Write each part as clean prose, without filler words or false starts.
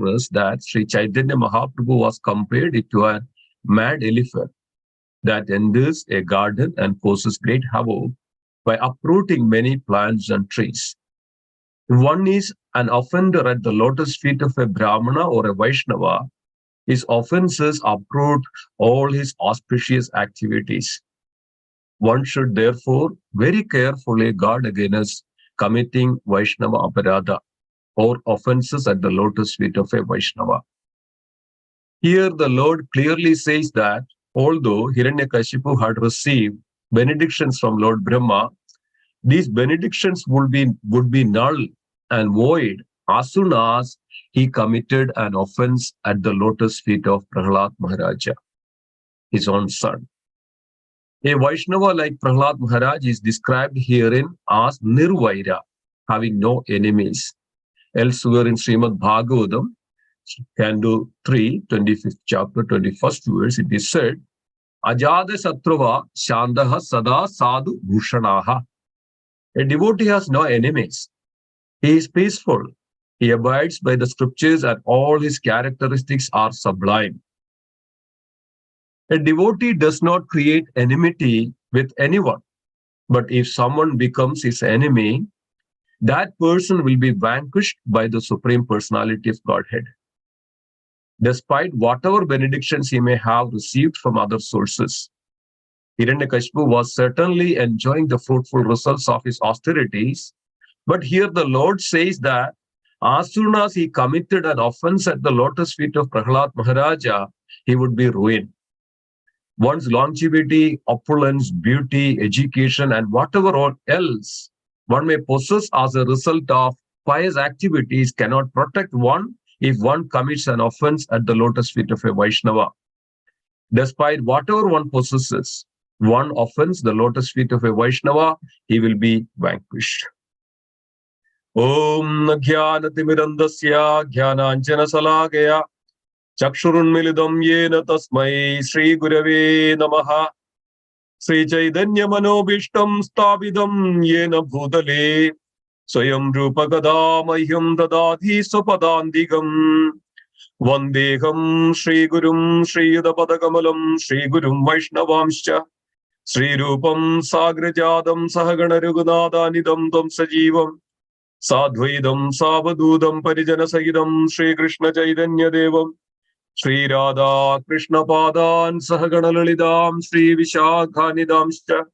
us that Sri Chaitanya Mahaprabhu was compared to a mad elephant that enters a garden and causes great havoc by uprooting many plants and trees. If one is an offender at the lotus feet of a Brahmana or a Vaishnava, his offenses uproot all his auspicious activities. One should therefore very carefully guard against committing Vaishnava aparadha or offenses at the lotus feet of a Vaishnava. Here the Lord clearly says that although Hiranyakashipu had received benedictions from Lord Brahma, these benedictions would be null and void as soon as he committed an offense at the lotus feet of Prahlad Maharaja, his own son. A Vaishnava like Prahlad Maharaj is described herein as Nirvaira, having no enemies. Elsewhere in Srimad Bhagavatam, Canto 3, 25th chapter, 21st verse, it is said, Ajada Satruva Shandaha Sada Sadhu Bhushanaha. A devotee has no enemies. He is peaceful. He abides by the scriptures and all his characteristics are sublime. A devotee does not create enmity with anyone. But if someone becomes his enemy, that person will be vanquished by the Supreme Personality of Godhead. Despite whatever benedictions he may have received from other sources, Hiranyakashipu was certainly enjoying the fruitful results of his austerities. But here the Lord says that as soon as he committed an offense at the lotus feet of Prahlad Maharaja, he would be ruined. One's longevity, opulence, beauty, education, and whatever else one may possess as a result of pious activities cannot protect one if one commits an offense at the lotus feet of a Vaishnava. Despite whatever one possesses, one offends the lotus feet of a Vaishnava, he will be vanquished. Om Jnanatimidandasya Jnananjana Salakaya Chakshurunmilidam Yena Tasmai Sri Gurave Namaha Sri Chaitanya Manobishtam Stabidam Yena Bhutale Swayam Rupa Gada Mahyam Dadadhi Supadandigam Vandeham Sri Gurum Sri Yudapadakamalam Sri Gurum Vaishnavamscha Sri Rupam Sagrajadam Sahagana Rugunadhanidam Tam Sajivam Sadvaidam Savadudam Parijana Sahidam Sri Krishna Chaitanya Devam Sri Radha Krishna Padan Sahagana Lalidam Sri Vishakhanidamscha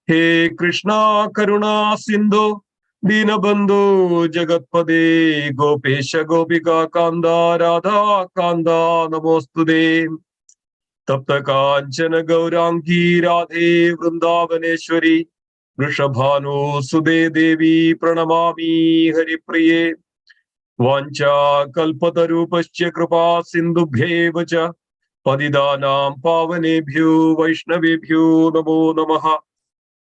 He Krishna Karuna Sindhu Dinabandhu Jagatpade Gopesha Gopika Kanda Radha Kanda Namostude Tapta Kanchana Gaurangi Radhe Vrindavaneshwari Vrishabhanu Sude Devi Pranamami Haripriye Vancha Kalpatarupascha Kripa Sindhubhyevacha Padidanam Pavanebhyo Vaishnavebhyo Namo Namaha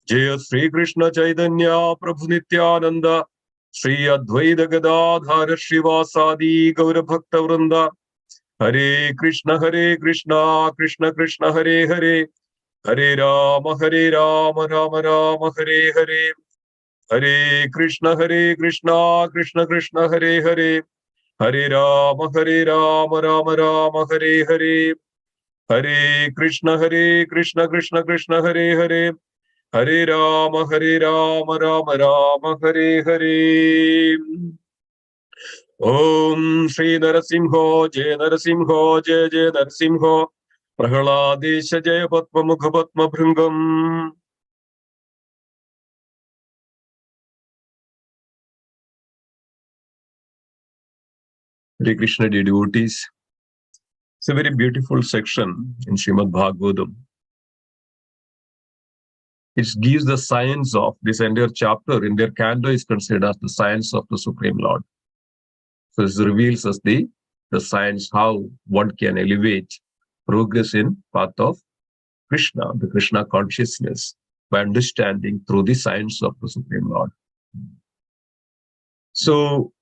Jaya Sri Krishna Chaitanya Prabhu Nityananda Sri Advaita Gadadhara Srivasadi Gaura Bhakta Vrinda Hare Krishna Krishna Krishna Hare Hare Hare Rama Rama Rama Hare Hare Hare Krishna Krishna Krishna Hare Hare Hare Rama Rama Rama Hare Hare Hare Krishna Krishna Hare Hare Hare Rama Rama Rama Hare Hare Om Shri Narasimho Jai Narasimho Jai Jai Narasimho Prahaladesha Jaya Patma Mukha Patma Bhringam. Hare Krishna, dear devotees. It's a very beautiful section in Srimad Bhagavatam. It gives the science of this entire chapter. In their canto is considered as the science of the Supreme Lord. So this reveals us the science, how one can elevate, progress in path of Krishna, the Krishna consciousness, by understanding through the science of the Supreme Lord. So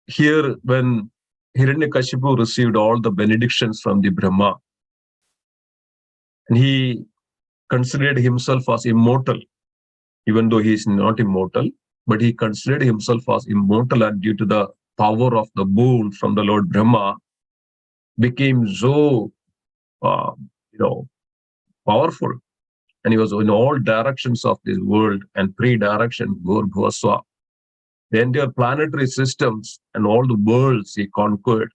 here, when Hiranyakashipu received all the benedictions from the Brahma, and he considered himself as immortal, even though he is not immortal, but he considered himself as immortal, and due to the power of the boon from the Lord Brahma became so, uh, you know, powerful. And he was in all directions of this world and three directions, Bhuvaswa. The entire planetary systems and all the worlds he conquered.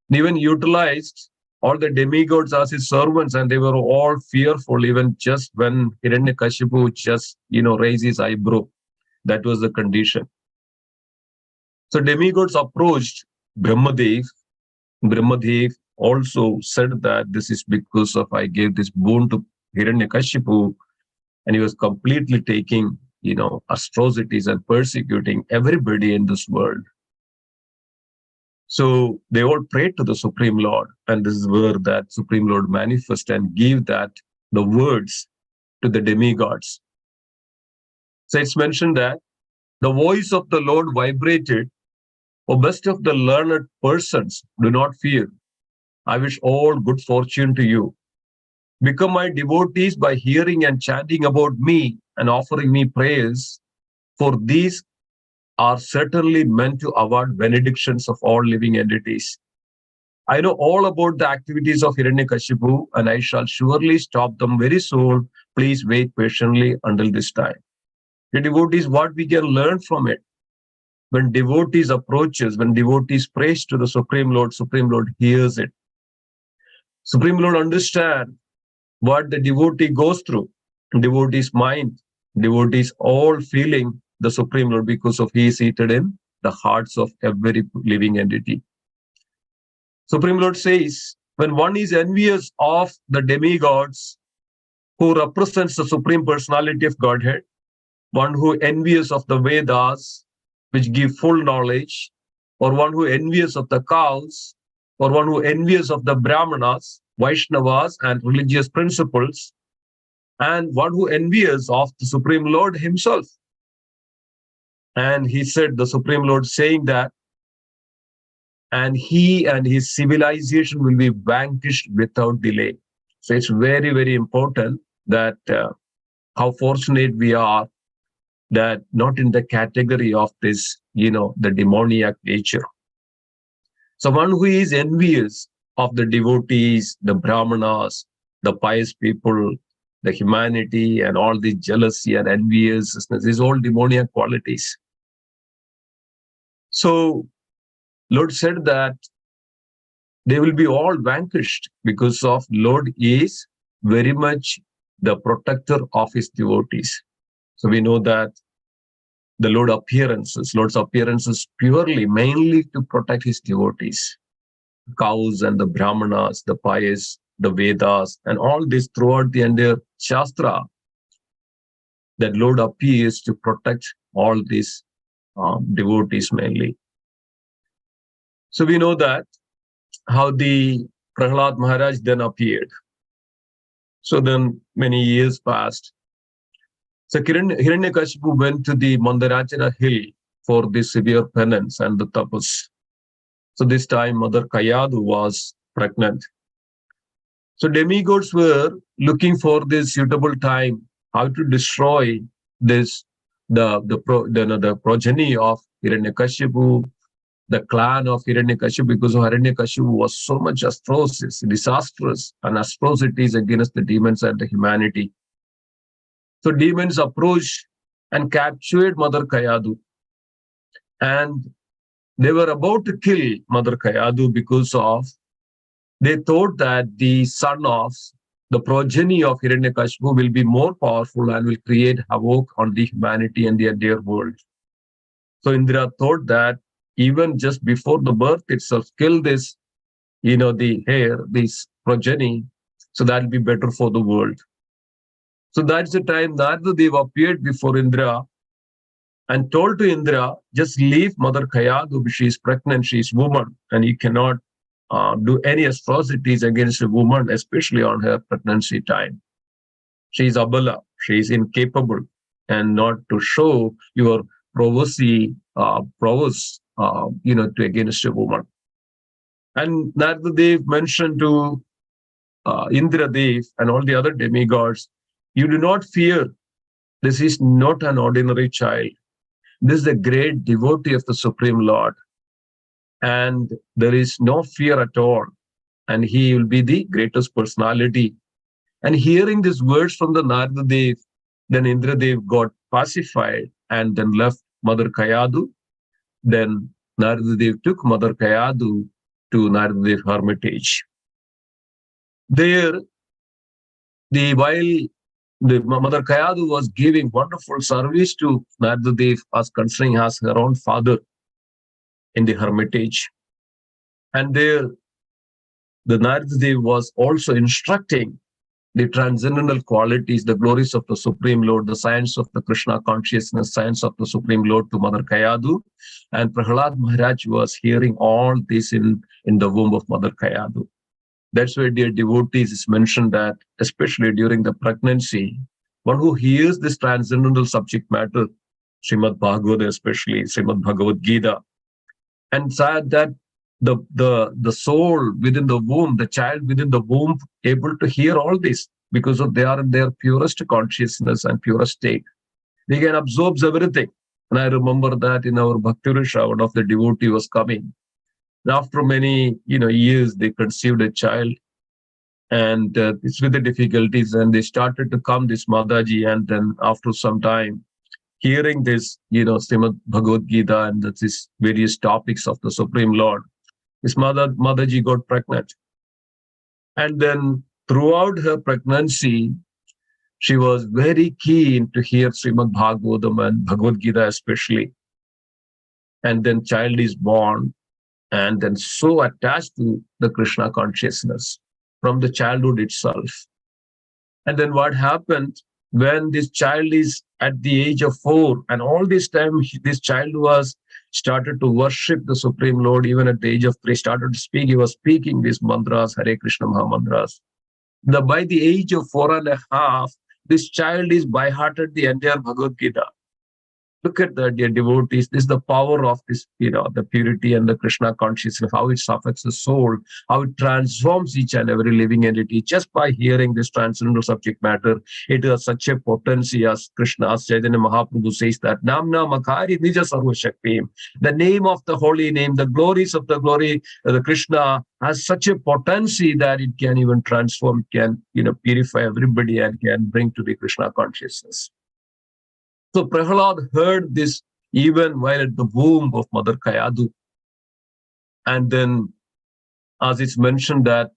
And even utilized all the demigods as his servants, and they were all fearful, even just when Hiranyakashipu just, raised his eyebrow. That was the condition. So demigods approached Brahmadev. Brahmadev also said that this is because of I gave this boon to Hiranyakashipu, and he was completely taking, atrocities and persecuting everybody in this world. So they all prayed to the Supreme Lord, and this is where that Supreme Lord manifest and give that the words to the demigods. So it's mentioned that the voice of the Lord vibrated, O best of the learned persons, do not fear. I wish all good fortune to you. Become my devotees by hearing and chanting about me and offering me prayers, for these are certainly meant to award benedictions of all living entities. I know all about the activities of Hiranyakashipu, and I shall surely stop them very soon. Please wait patiently until this time. The devotees, what we can learn from it? When devotees approaches, when devotees prays to the Supreme Lord hears it. Supreme Lord understands what the devotee goes through. Devotee's mind, devotees all feeling the Supreme Lord because of he is seated in the hearts of every living entity. Supreme Lord says, when one is envious of the demigods who represents the Supreme Personality of Godhead, one who envious of the Vedas, which give full knowledge, or one who envious of the cows, or one who envious of the Brahmanas, Vaishnavas, and religious principles, and one who envious of the Supreme Lord himself. And he said, the Supreme Lord saying that, and he and his civilization will be vanquished without delay. So it's very, very important that how fortunate we are that not in the category of this, the demoniac nature. So one who is envious of the devotees, the Brahmanas, the pious people, the humanity, and all the jealousy and enviousness, these all demoniac qualities. So Lord said that they will be all vanquished because of Lord is very much the protector of his devotees. So we know that the Lord's appearances purely, mainly to protect his devotees, cows and the Brahmanas, the pious, the Vedas, and all this throughout the entire Shastra, that Lord appears to protect all these devotees mainly. So we know that how the Prahlad Maharaj then appeared. So then many years passed. So Hiranyakashipu went to the Mandarachana hill for the severe penance and the tapas. So this time Mother Kayadu was pregnant. So demigods were looking for this suitable time, how to destroy this, the progeny of Hiranyakashipu, the clan of Hiranyakashipu, because Hiranyakashipu was so much atrocious, disastrous, and atrocities against the demons and the humanity. So demons approached and captured Mother Kayadu. And they were about to kill Mother Kayadu because of, they thought that the son of the progeny of Hiranyakashipu will be more powerful and will create havoc on the humanity and the entire world. So Indra thought that even just before the birth itself, kill this, the heir, this progeny, so that will be better for the world. So that's the time Narada Dev appeared before Indra and told to Indra, just leave Mother Kayadu, she is pregnant, she is woman, and you cannot do any atrocities against a woman, especially on her pregnancy time. She is abala, she is incapable, and not to show your prowess, to against a woman. And Narada Dev mentioned to Indra Dev and all the other demigods, you do not fear. This is not an ordinary child. This is the great devotee of the Supreme Lord. and there is no fear at all. And he will be the greatest personality. And hearing these words from the Narada Dev, then Indradev got pacified and then left Mother Kayadu. Then Narada Dev took Mother Kayadu to Narada Dev hermitage. There, while the Mother Kayadu was giving wonderful service to Narada Dev as considering as her own father in the hermitage. And there, the Narada Dev was also instructing the transcendental qualities, the glories of the Supreme Lord, the science of the Krishna consciousness, science of the Supreme Lord to Mother Kayadu. And Prahlad Maharaj was hearing all this in the womb of Mother Kayadu. That's why, dear devotees, it's mentioned that, especially during the pregnancy, one who hears this transcendental subject matter, Srimad Bhagavad, especially Srimad Bhagavad Gita, and said that the soul within the womb, the child within the womb, able to hear all this because of they are in their purest consciousness and purest state. They can absorb everything. And I remember that in our Bhakti Risha, one of the devotee was coming. And after many years, they conceived a child, and it's with the difficulties, and they started to come this Mataji, and then after some time, hearing this, Srimad Bhagavad Gita and these various topics of the Supreme Lord, this Mataji got pregnant. And then throughout her pregnancy, she was very keen to hear Srimad Bhagavatam and Bhagavad Gita especially. And then child is born, and then so attached to the Krishna consciousness from the childhood itself. And then what happened when this child is at the age of 4, and all this time this child was started to worship the Supreme Lord, even at the age of 3, started to speak. He was speaking these mantras, Hare Krishna Maha mantras. By the age of 4.5, this child is by-hearted the entire Bhagavad Gita. Look at that, dear devotees. This is the power of this, the purity and the Krishna consciousness, how it affects the soul, how it transforms each and every living entity. Just by hearing this transcendental subject matter, it has such a potency, as Krishna, as Chaitanya Mahaprabhu says that, Namna Makari Nija Sarva Shaktim. The name of the holy name, the glories of the glory, the Krishna has such a potency that it can even transform, can, purify everybody and can bring to the Krishna consciousness. So Prahlad heard this even while at the womb of Mother Kayadu. And then, as it's mentioned that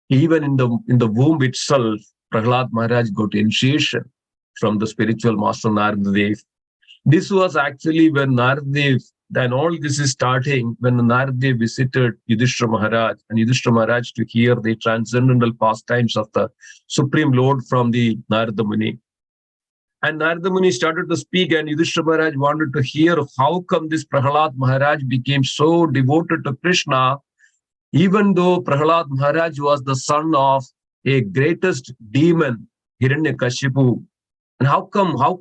even in the womb itself, Prahlad Maharaj got initiation from the spiritual master Narada Dev. This was actually when Narada Dev, then all this is starting when Narada Dev visited Yudhishthira Maharaj, and Yudhishthira Maharaj to hear the transcendental pastimes of the Supreme Lord from the Narada Muni. And Narada Muni started to speak, and Yudhishthira Maharaj wanted to hear how come this Prahlad Maharaj became so devoted to Krishna, even though Prahlad Maharaj was the son of a greatest demon, Hiranyakashipu. And how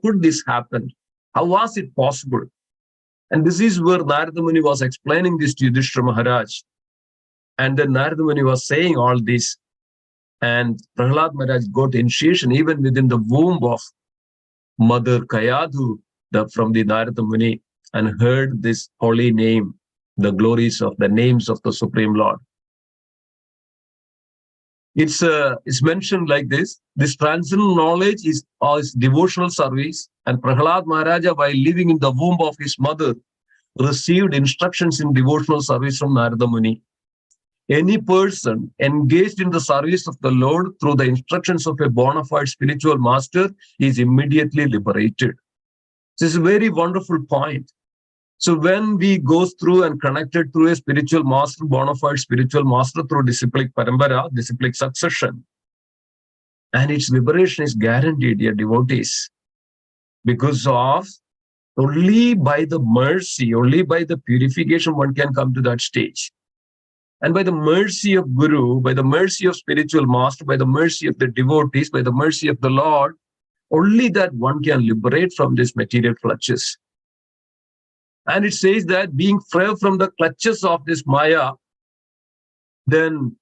could this happen? How was it possible? And this is where Narada Muni was explaining this to Yudhishthira Maharaj. And then Narada Muni was saying all this. And Prahlad Maharaj got initiation even within the womb of Mother Kayadu from the Narada Muni, and heard this holy name, the glories of the names of the Supreme Lord. It's mentioned like this. This transcendental knowledge is devotional service, and Prahlad Maharaja, while living in the womb of his mother, received instructions in devotional service from Narada Muni. Any person engaged in the service of the Lord through the instructions of a bona fide spiritual master is immediately liberated. This is a very wonderful point. So when we go through and connected through a spiritual master, bona fide spiritual master, through disciplic parampara, disciplic succession, and its liberation is guaranteed, dear devotees, because of only by the mercy, only by the purification one can come to that stage. And by the mercy of Guru, by the mercy of spiritual master, by the mercy of the devotees, by the mercy of the Lord, only that one can liberate from these material clutches. And it says that being free from the clutches of this Maya, then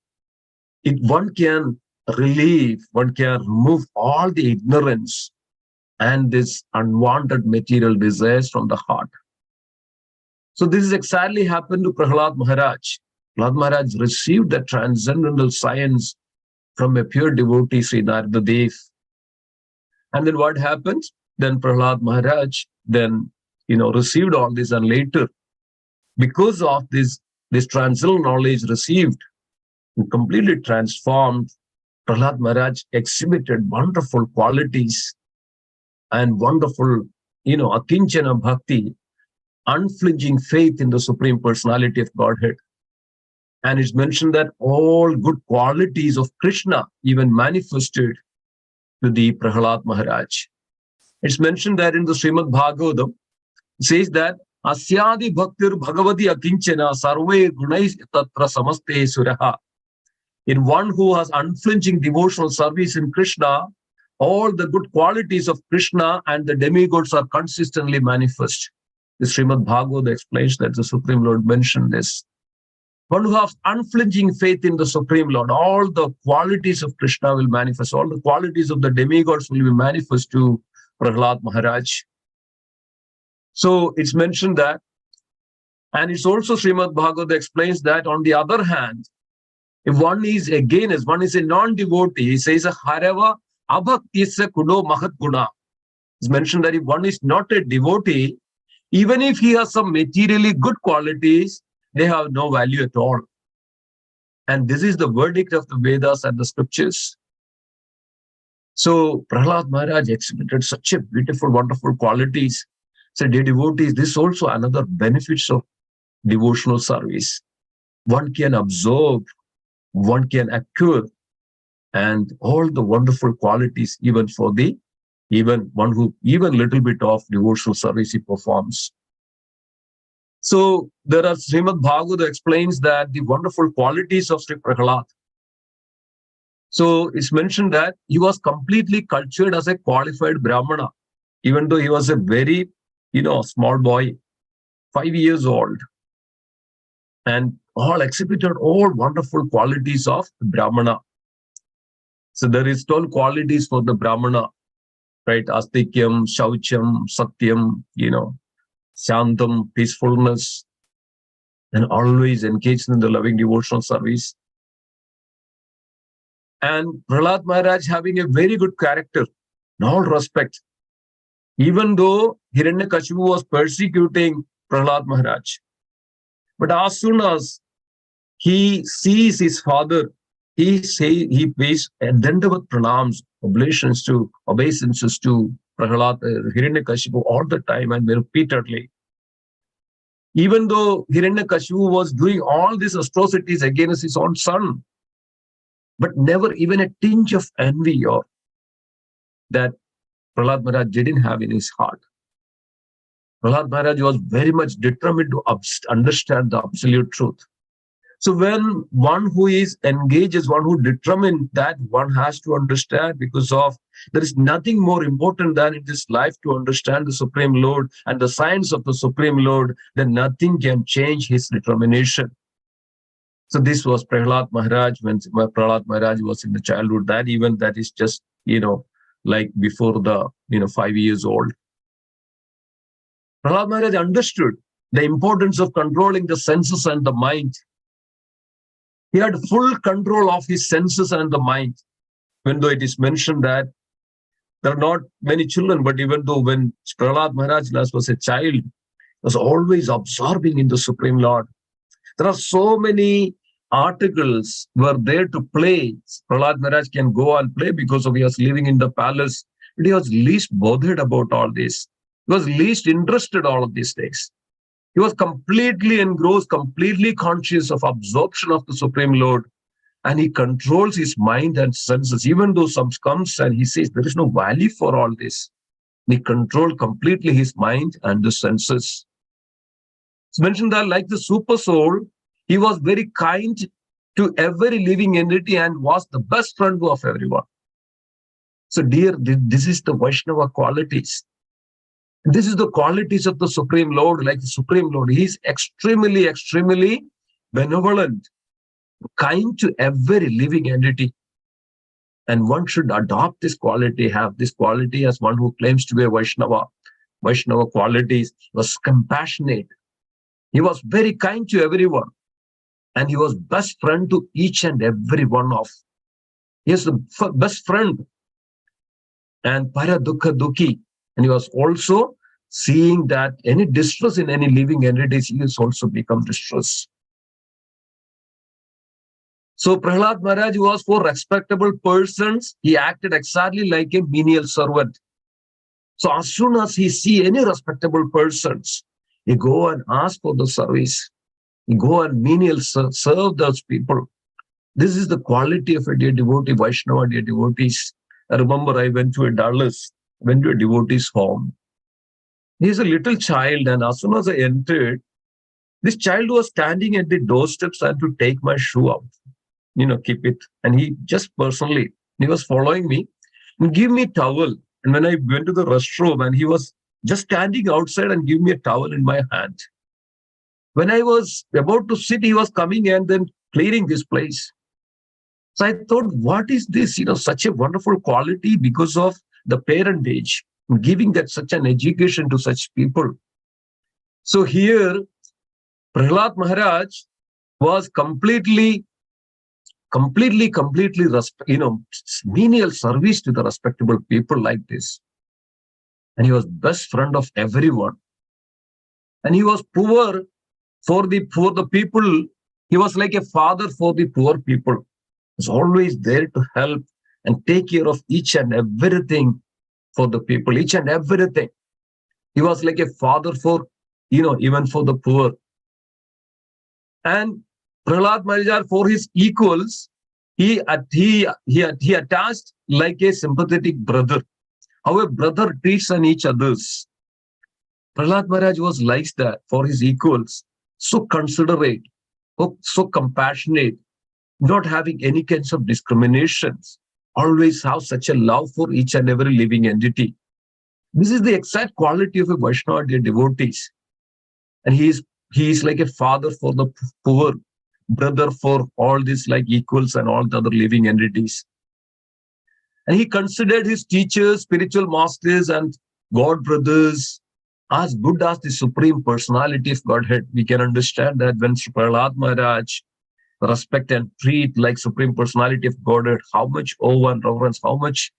one can relieve, one can remove all the ignorance and this unwanted material desires from the heart. So this is exactly happened to Prahlad Maharaj. Prahlad Maharaj received the transcendental science from a pure devotee, Sri Narada Dev. And then what happened? Then Prahlad Maharaj then, received all this, and later, because of this transcendental knowledge received and completely transformed, Prahlad Maharaj exhibited wonderful qualities and wonderful, akinchana bhakti, unflinching faith in the Supreme Personality of Godhead. And it's mentioned that all good qualities of Krishna even manifested to the Prahlad Maharaj. It's mentioned that in the Srimad Bhagavatam, it says that Asyadi Bhaktir Bhagavati Akinchana Sarve Gunais Tatra Samaste Suraha. In one who has unflinching devotional service in Krishna, all the good qualities of Krishna and the demigods are consistently manifest. The Srimad Bhagavatam explains that the Supreme Lord mentioned this. One who has unflinching faith in the Supreme Lord, all the qualities of Krishna will manifest, all the qualities of the demigods will be manifest to Prahlad Maharaj. So it's mentioned that, and it's also Srimad Bhagavatam explains that, on the other hand, if one is against, one is a non-devotee, he says, Harava abhaktisya kudo mahat guna. It's mentioned that if one is not a devotee, even if he has some materially good qualities, they have no value at all. And this is the verdict of the Vedas and the scriptures. So Prahlad Maharaj exhibited such a beautiful, wonderful qualities. So dear devotees, this is also another benefits of devotional service. One can observe, one can acquire, and all the wonderful qualities, even one who even little bit of devotional service he performs. So there are Srimad Bhagavatam explains that the wonderful qualities of Sri Prahlad. So it's mentioned that he was completely cultured as a qualified Brahmana, even though he was a very, small boy, 5 years old, and all exhibited all wonderful qualities of the Brahmana. So there is 12 qualities for the Brahmana, right? Astikyam, Shaucham, Satyam, Shantam, peacefulness, and always engaged in the loving devotional service. And Prahlad Maharaj having a very good character in all respects. Even though Hiranyakashipu was persecuting Prahlad Maharaj, but as soon as he sees his father, he pays Dandavat pranams, obeisances to Prahlad, Hiranyakashipu all the time and repeatedly. Even though Hiranyakashipu was doing all these atrocities against his own son, but never even a tinge of envy or that Prahlad Maharaj didn't have in his heart. Prahlad Maharaj was very much determined to understand the absolute truth. So when one who is engaged is one who determined that one has to understand, because of there is nothing more important than in this life to understand the Supreme Lord and the science of the Supreme Lord, then nothing can change his determination. So this was Prahlad Maharaj when Prahlad Maharaj was in the childhood. That even that is just, like before the, 5 years old. Prahlad Maharaj understood the importance of controlling the senses and the mind. He had full control of his senses and the mind. Even though it is mentioned that there are not many children, but even though when Prahlad Maharaj was a child, he was always absorbing in the Supreme Lord. There are so many articles were there to play. Prahlad Maharaj can go and play because of he was living in the palace. But he was least bothered about all this. He was least interested in all of these things. He was completely engrossed, completely conscious of absorption of the Supreme Lord. And he controls his mind and senses, even though some comes and he says there is no value for all this. He controlled completely his mind and the senses. It's mentioned that like the super soul, he was very kind to every living entity and was the best friend of everyone. So dear, this is the Vaishnava qualities. This is the qualities of the Supreme Lord, like the Supreme Lord. He is extremely, extremely benevolent, kind to every living entity. And one should adopt this quality, have this quality as one who claims to be a Vaishnava. Vaishnava qualities was compassionate. He was very kind to everyone. And he was best friend to each and every one of. He is the best friend and para dukha dukhi. And he was also seeing that any distress in any living entities, he has also become distress. So Prahlad Maharaj was for respectable persons. He acted exactly like a menial servant. So as soon as he see any respectable persons, he go and ask for the service. He go and menial serve those people. This is the quality of a dear devotee, Vaishnava, dear devotees. I remember I went to a devotee's home. He's a little child, and as soon as I entered, this child was standing at the doorsteps and to take my shoe out, keep it. And he just personally, he was following me and give me a towel. And when I went to the restroom, and he was just standing outside and give me a towel in my hand. When I was about to sit, he was coming and then clearing this place. So I thought, what is this? Such a wonderful quality because of the parentage, giving that such an education to such people. So here, Prahlad Maharaj was completely menial service to the respectable people like this. And he was best friend of everyone. And he was poor for the people. He was like a father for the poor people. He was always there to help and take care of each and everything for the people, each and everything. He was like a father for, even for the poor. And Prahlad Maharaj, for his equals, he attached like a sympathetic brother. How a brother treats on each others. Prahlad Maharaj was like that for his equals, so considerate, so compassionate, not having any kinds of discriminations, always have such a love for each and every living entity. This is the exact quality of a Vaishnava, dear devotees. And he is like a father for the poor, brother for all these like equals and all the other living entities. And he considered his teachers, spiritual masters, and God brothers as good as the Supreme Personality of Godhead. We can understand that when Prahlad Maharaj respect and treat like Supreme Personality of Godhead, how much awe and reverence, how much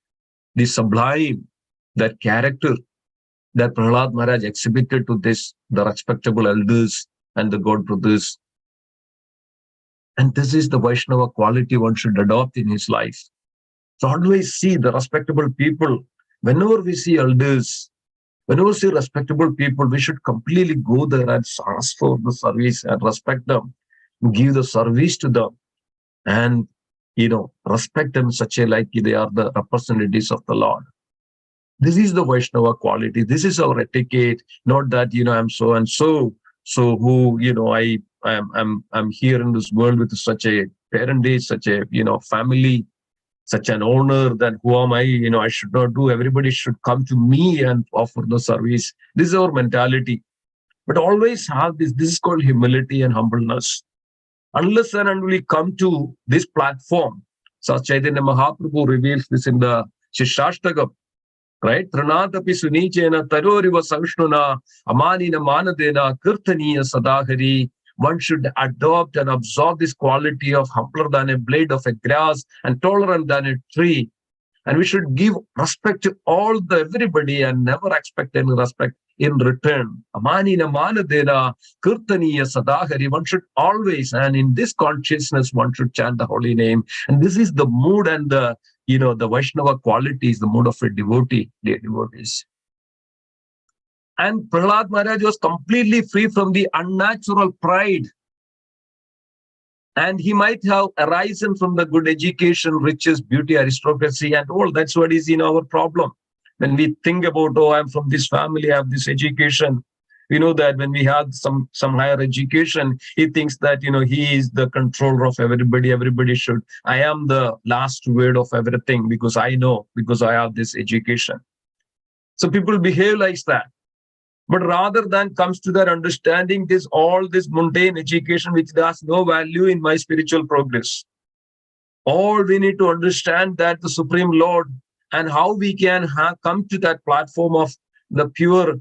the sublime, that character that Prahlad Maharaj exhibited to the respectable elders and the God brothers. And this is the Vaishnava quality one should adopt in his life. So always see the respectable people. Whenever we see elders, whenever we see respectable people, we should completely go there and ask for the service and respect them, give the service to them, and respect them such a like they are the representatives of the Lord. This is the Vaishnava quality. This is our etiquette. Not that I'm so and so who I'm here in this world with such a parentage, such a family, such an honor, that who am I? I should not do. Everybody should come to me and offer the service. This is our mentality. But always have this. This is called humility and humbleness. Unless and until we come to this platform, such Chaitanya Mahaprabhu reveals this in the Shishashtagam, right? Tranatapi sunichena taroriva savishnuna amanina manadena kirtaniya sadahari. One should adopt and absorb this quality of humbler than a blade of a grass and tolerant than a tree. And we should give respect to everybody and never expect any respect in return. Amanina manadena kirtaniya sadahari. One should always, and in this consciousness, one should chant the holy name. And this is the mood and the Vaishnava quality is the mood of a devotee, dear devotees. And Prahlad Maharaj was completely free from the unnatural pride. And he might have arisen from the good education, riches, beauty, aristocracy, and all. That's what is our problem. When we think about, I'm from this family, I have this education. We know that when we have some higher education, he thinks that, he is the controller of everybody. Everybody should. I am the last word of everything because I know, because I have this education. So people behave like that. But rather than comes to their understanding, all this mundane education, which has no value in my spiritual progress. All we need to understand that the Supreme Lord and how we can come to that platform of the pure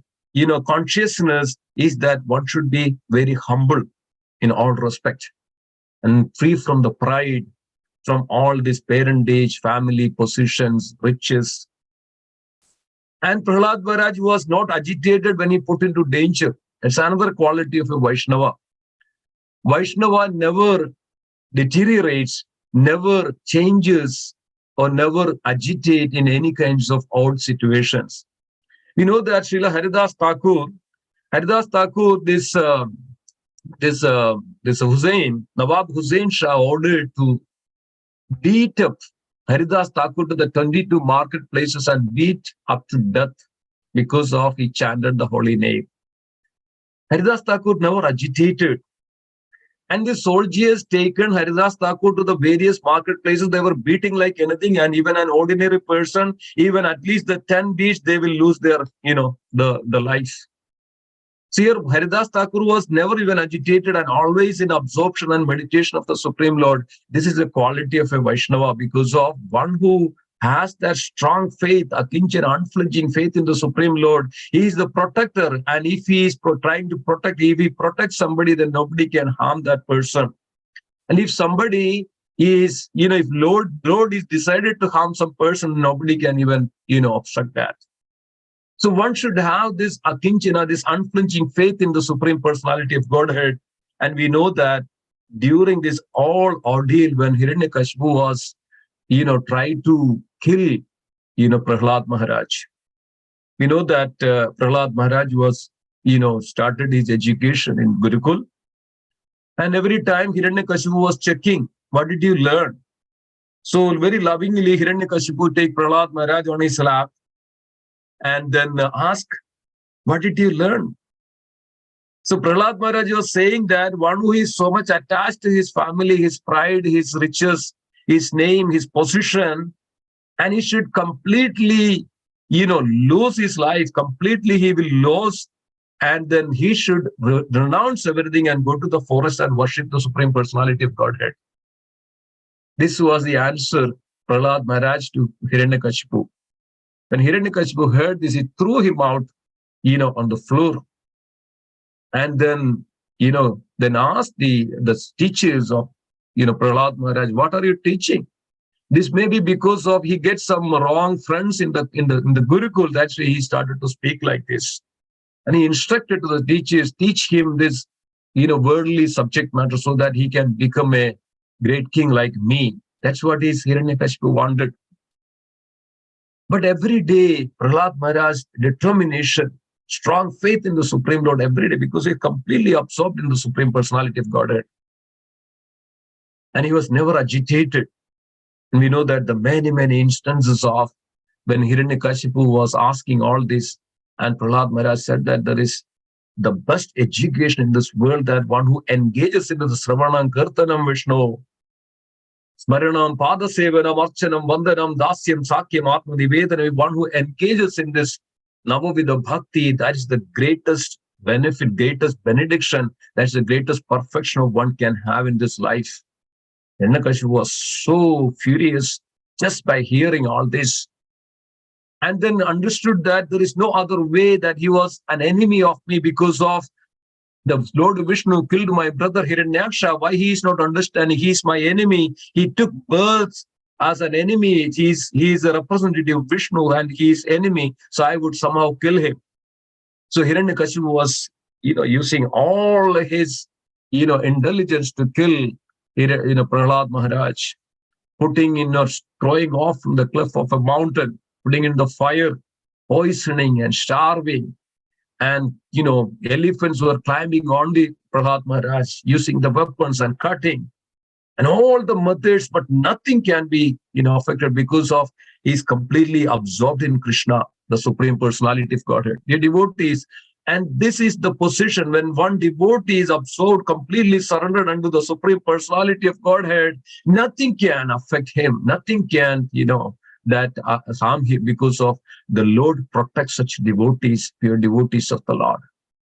consciousness is that one should be very humble in all respect and free from the pride, from all this parentage, family, positions, riches. And Prahlad Maharaj was not agitated when he put into danger. It's another quality of a Vaishnava. Vaishnava never deteriorates, never changes, or never agitate in any kinds of odd situations. We know that Srila Haridas Thakur, this Hussain, Nawab Hussain Shah ordered to beat up Haridas Thakur to the 22 marketplaces and beat up to death because of he chanted the holy name. Haridas Thakur never agitated. And the soldiers taken Haridas Thakur to the various marketplaces, they were beating like anything, and even an ordinary person, even at least the 10 beats, they will lose their, the life. So here, Haridas Thakur was never even agitated and always in absorption and meditation of the Supreme Lord. This is a quality of a Vaishnava, because of one who has that strong faith, akinchan, unflinching faith in the Supreme Lord. He is the protector, and if he is trying to protect, if he protects somebody, then nobody can harm that person. And if somebody is, if Lord is decided to harm some person, nobody can even, obstruct that. So one should have this akinchana, this unflinching faith in the Supreme Personality of Godhead. And we know that during this all ordeal, when Hiranyakashipu was, tried to kill, Prahlad Maharaj. We know that Prahlad Maharaj was, started his education in Gurukul. And every time Hiranyakashipu was checking, what did you learn? So very lovingly, Hiranyakashipu take Prahlad Maharaj on his lap and then ask, what did you learn? So Prahlad Maharaj was saying that one who is so much attached to his family, his pride, his riches, his name, his position, and he should completely, lose his life, completely he will lose, and then he should renounce everything and go to the forest and worship the Supreme Personality of Godhead. This was the answer Prahlad Maharaj to Hiranyakashipu. When Hiranyakashipu heard this, he threw him out, on the floor. And then, then asked the teachers of, Prahlad Maharaj, what are you teaching? This may be because of he gets some wrong friends in the Gurukul. That's why he started to speak like this. And he instructed to the teachers, teach him this, worldly subject matter so that he can become a great king like me. That's what his Hiranyakashipu wanted. But every day, Prahlad Maharaj's determination, strong faith in the Supreme Lord every day, because he completely absorbed in the Supreme Personality of Godhead. And he was never agitated. And we know that the many, many instances of when Hiranyakashipu was asking all this, and Prahlad Maharaj said that there is the best education in this world, that one who engages into the Sravanam, Kirtanam, Vishnu, Smaranam, Padasevanam, Archanam, Vandanam, Dasyam, Sakyam, Atma Nivedanam, one who engages in this Navavida Bhakti, that is the greatest benefit, greatest benediction, that's the greatest perfection one can have in this life. Hiranyakashipu was so furious just by hearing all this, and then understood that there is no other way, that he was an enemy of me because of the Lord Vishnu killed my brother Hiranyaksha. Why he is not understanding? He is my enemy. He took birth as an enemy. He is a representative of Vishnu and he is enemy. So I would somehow kill him. So Hiranyakashipu was, using all his, intelligence to kill, Prahlad Maharaj, putting in or throwing off from the cliff of a mountain, putting in the fire, poisoning and starving. And, elephants were climbing on the Prahlad Maharaj, using the weapons and cutting and all the methods, but nothing can be, affected because of he's completely absorbed in Krishna, the Supreme Personality of Godhead. The devotees, and this is the position when one devotee is absorbed, completely surrendered unto the Supreme Personality of Godhead, nothing can affect him, nothing can, that harm him, because of the Lord protects such devotees, pure devotees of the Lord.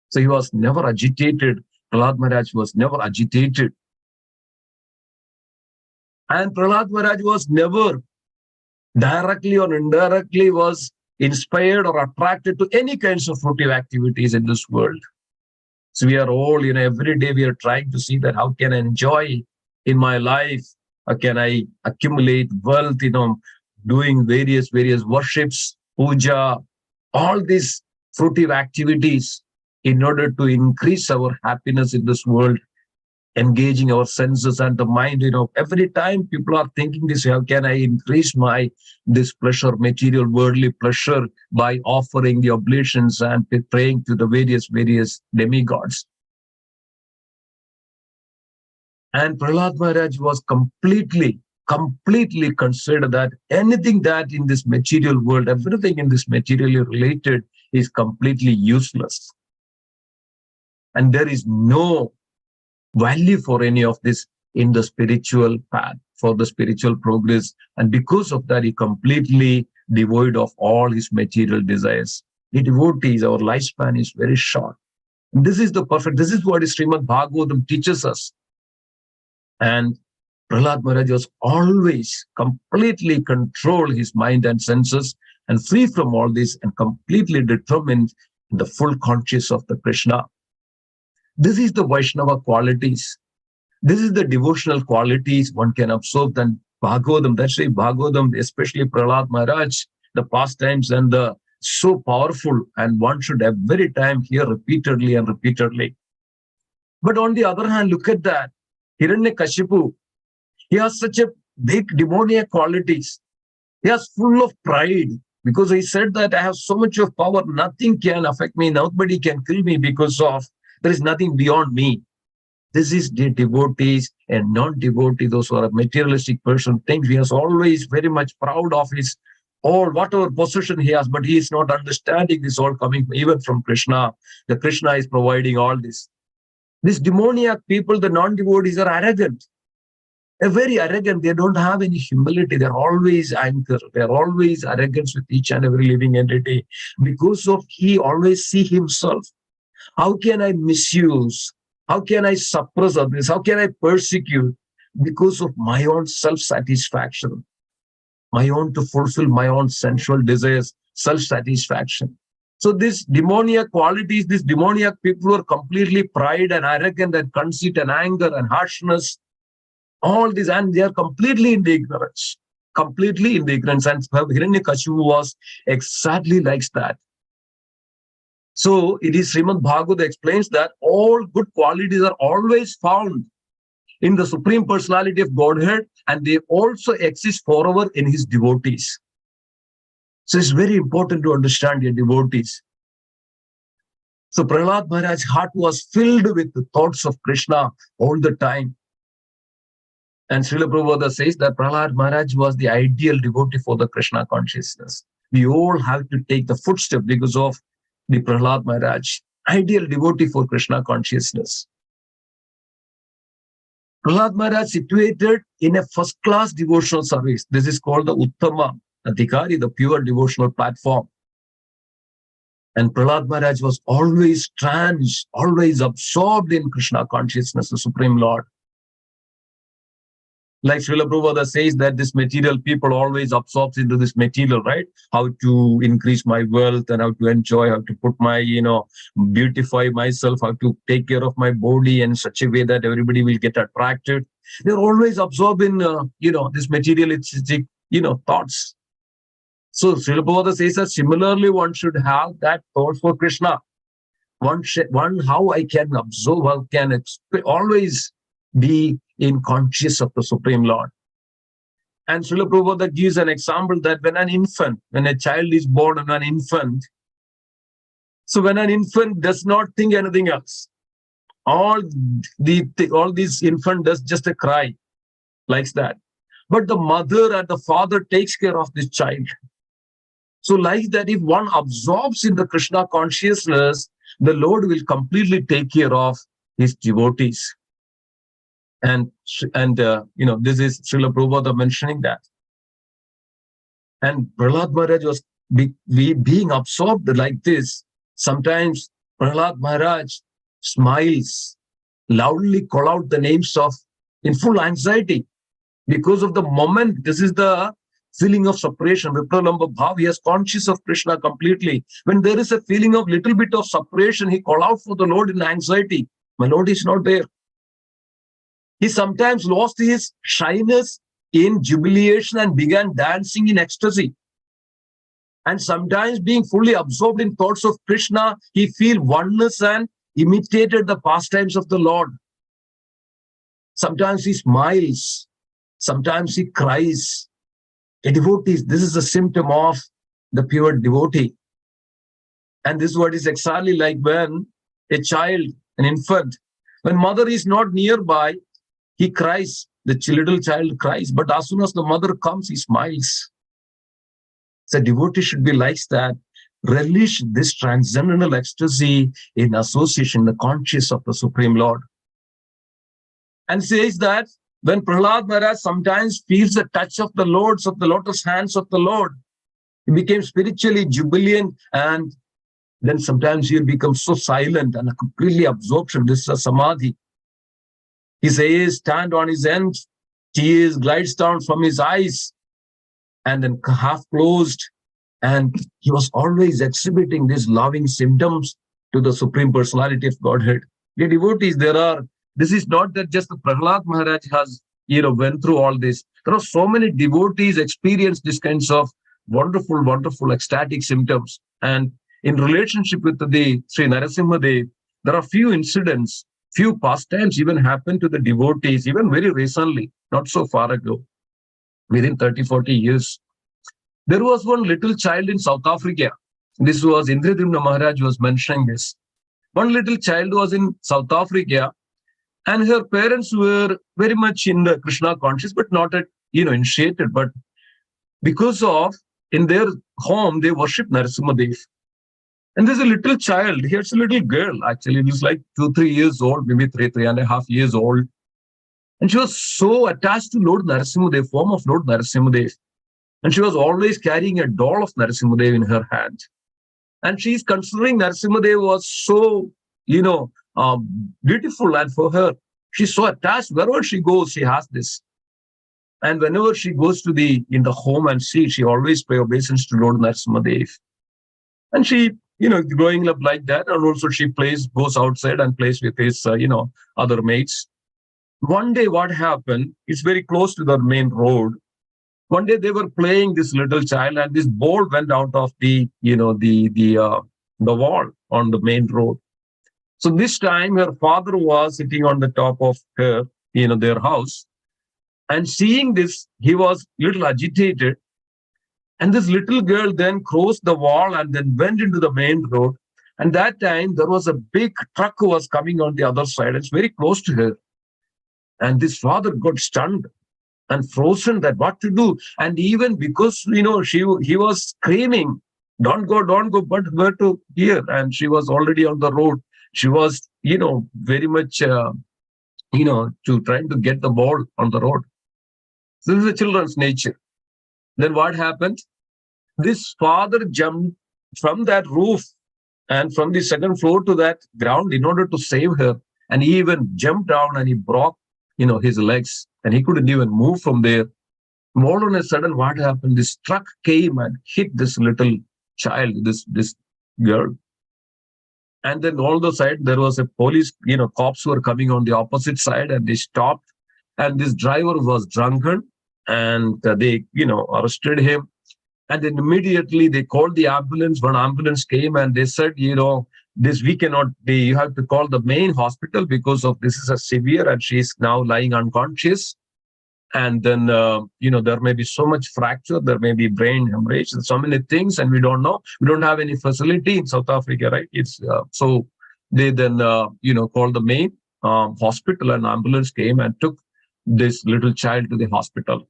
So he was never agitated. Prahlad Maharaj was never agitated. And Prahlad Maharaj was never directly or indirectly was inspired or attracted to any kinds of fruitive activities in this world. So we are all, every day we are trying to see that how can I enjoy in my life? How can I accumulate wealth, doing various worships, puja, all these fruitive activities in order to increase our happiness in this world, engaging our senses and the mind. Every time people are thinking this, how can I increase this pleasure, material worldly pleasure, by offering the oblations and praying to the various demigods. And Prahlad Maharaj was completely considered that anything that in this material world, everything in this materially related is completely useless. And there is no value for any of this in the spiritual path, for the spiritual progress. And because of that, he completely devoid of all his material desires. The devotees, our lifespan is very short. And this is what Srimad Bhagavatam teaches us. And Prahlad Maharaj was always completely control his mind and senses and free from all this and completely determined in the full conscious of the Krishna. This is the Vaishnava qualities. This is the devotional qualities one can observe. Then Bhagavatam, that's why Bhagavatam, especially Prahlad Maharaj, the pastimes and the so powerful, and one should every time hear repeatedly and repeatedly. But on the other hand, look at that. Hiranyakashipu, he has such a big demoniac qualities. He is full of pride because he said that I have so much of power, nothing can affect me, nobody can kill me because of there is nothing beyond me. This is the devotees and non-devotee, those who are a materialistic person, thinks he is always very much proud of his all, whatever possession he has, but he is not understanding this all coming even from Krishna. The Krishna is providing all this. These demoniac people, the non-devotees, are arrogant. They're very arrogant. They don't have any humility. They're always anger. They're always arrogant with each and every living entity because of he always see himself. How can I misuse? How can I suppress others? How can I persecute? Because of my own self-satisfaction, my own to fulfill my own sensual desires, self-satisfaction. So these demoniac qualities, these demoniac people are completely pride and arrogant and conceit and anger and harshness, all these, and they are completely in the ignorance. Completely in the ignorance. And Hiranyakashipu was exactly like that. So it is Srimad Bhagavatam explains that all good qualities are always found in the Supreme Personality of Godhead, and they also exist forever in his devotees. So it's very important to understand your devotees. So Prahlad Maharaj's heart was filled with the thoughts of Krishna all the time. And Srila Prabhupada says that Prahlad Maharaj was the ideal devotee for the Krishna consciousness. We all have to take the footstep because of the Prahlad Maharaj, ideal devotee for Krishna consciousness. Prahlad Maharaj situated in a first-class devotional service. This is called the Uttama Adhikari, the pure devotional platform. And Prahlad Maharaj was always tranced, always absorbed in Krishna consciousness, the Supreme Lord. Like Srila Prabhupada says that this material people always absorbs into this material, right? How to increase my wealth and how to enjoy, how to put my, beautify myself, how to take care of my body in such a way that everybody will get attracted. They're always absorbed in, this materialistic, thoughts. So Srila Prabhupada says that similarly one should have that thought for Krishna. One how I can absorb, how can always be in conscious of the Supreme Lord. And Srila Prabhupada gives an example that when a child is born and an infant, so when an infant does not think anything else, all this infant does just a cry, like that. But the mother and the father takes care of this child. So like that, if one absorbs in the Krishna consciousness, the Lord will completely take care of his devotees. And this is Srila Prabhupada mentioning that. And Prahlad Maharaj was being absorbed like this. Sometimes Prahlad Maharaj smiles, loudly call out the names of in full anxiety because of the moment. This is the feeling of separation. Vipralamba bhav, he is conscious of Krishna completely. When there is a feeling of little bit of separation, he call out for the Lord in anxiety. My Lord is not there. He sometimes lost his shyness in jubilation and began dancing in ecstasy. And sometimes being fully absorbed in thoughts of Krishna, he feel oneness and imitated the pastimes of the Lord. Sometimes he smiles, sometimes he cries. A devotee, this is a symptom of the pure devotee. And this is what is exactly like when a child, an infant, when mother is not nearby, he cries, the little child cries. But as soon as the mother comes, he smiles. So devotee should be like that. Relish this transcendental ecstasy in association, the conscious of the Supreme Lord. And says that when Prahlad Maharaj sometimes feels the touch of the Lord's, of the lotus hands of the Lord, he became spiritually jubilant, and then sometimes he becomes so silent and a completely absorption. This is a samadhi. His eyes stand on his end, tears glides down from his eyes, and then half closed. And he was always exhibiting these loving symptoms to the Supreme Personality of Godhead. The devotees, this is not that just the Prahlad Maharaj has, went through all this. There are so many devotees experience these kinds of wonderful, wonderful ecstatic symptoms. And in relationship with the Sri Narasimha Dev, there are few incidents, few pastimes even happened to the devotees, even very recently, not so far ago, within 30, 40 years. There was one little child in South Africa. This was Indradimna Maharaj was mentioning this. One little child was in South Africa, and her parents were very much in the Krishna conscious, but not at, initiated. But because of, in their home, they worship Narasimha Dev. And there's a little child. Here's a little girl, actually. It was like 2-3 years old, maybe 3.5 years old. And she was so attached to Lord Narasimha Dev, form of Lord Narasimha Dev. And she was always carrying a doll of Narasimha Dev in her hand. And she's considering Narasimha Dev was so, beautiful. And for her, she's so attached. Wherever she goes, she has this. And whenever she goes to in the home and she always pay obeisance to Lord Narasimha Dev. And she, growing up like that. And also she goes outside and plays with his, other mates. One day what happened, it's very close to the main road. One day they were playing, this little child, and this ball went out of the wall on the main road. So this time her father was sitting on the top of their house, and seeing this, he was a little agitated. And this little girl then crossed the wall and then went into the main road. And that time there was a big truck who was coming on the other side. It's very close to her. And this father got stunned and frozen, that what to do. And even because, he was screaming, don't go, but where to here? And she was already on the road. She was, very much, to trying to get the ball on the road. This is the children's nature. Then what happened? This father jumped from that roof and from the second floor to that ground in order to save her. And he even jumped down and he broke, his legs, and he couldn't even move from there. All on a sudden, what happened? This truck came and hit this little child, this girl. And then all the side, there was a police, cops were coming on the opposite side, and they stopped. And this driver was drunken, and they, arrested him. And then immediately they called the ambulance. One ambulance came and they said, this we cannot, you have to call the main hospital because of this is a severe, and she's now lying unconscious. And then, there may be so much fracture, there may be brain hemorrhage, and so many things, and we don't know. We don't have any facility in South Africa, right? It's so they then, called the main hospital, and ambulance came and took this little child to the hospital.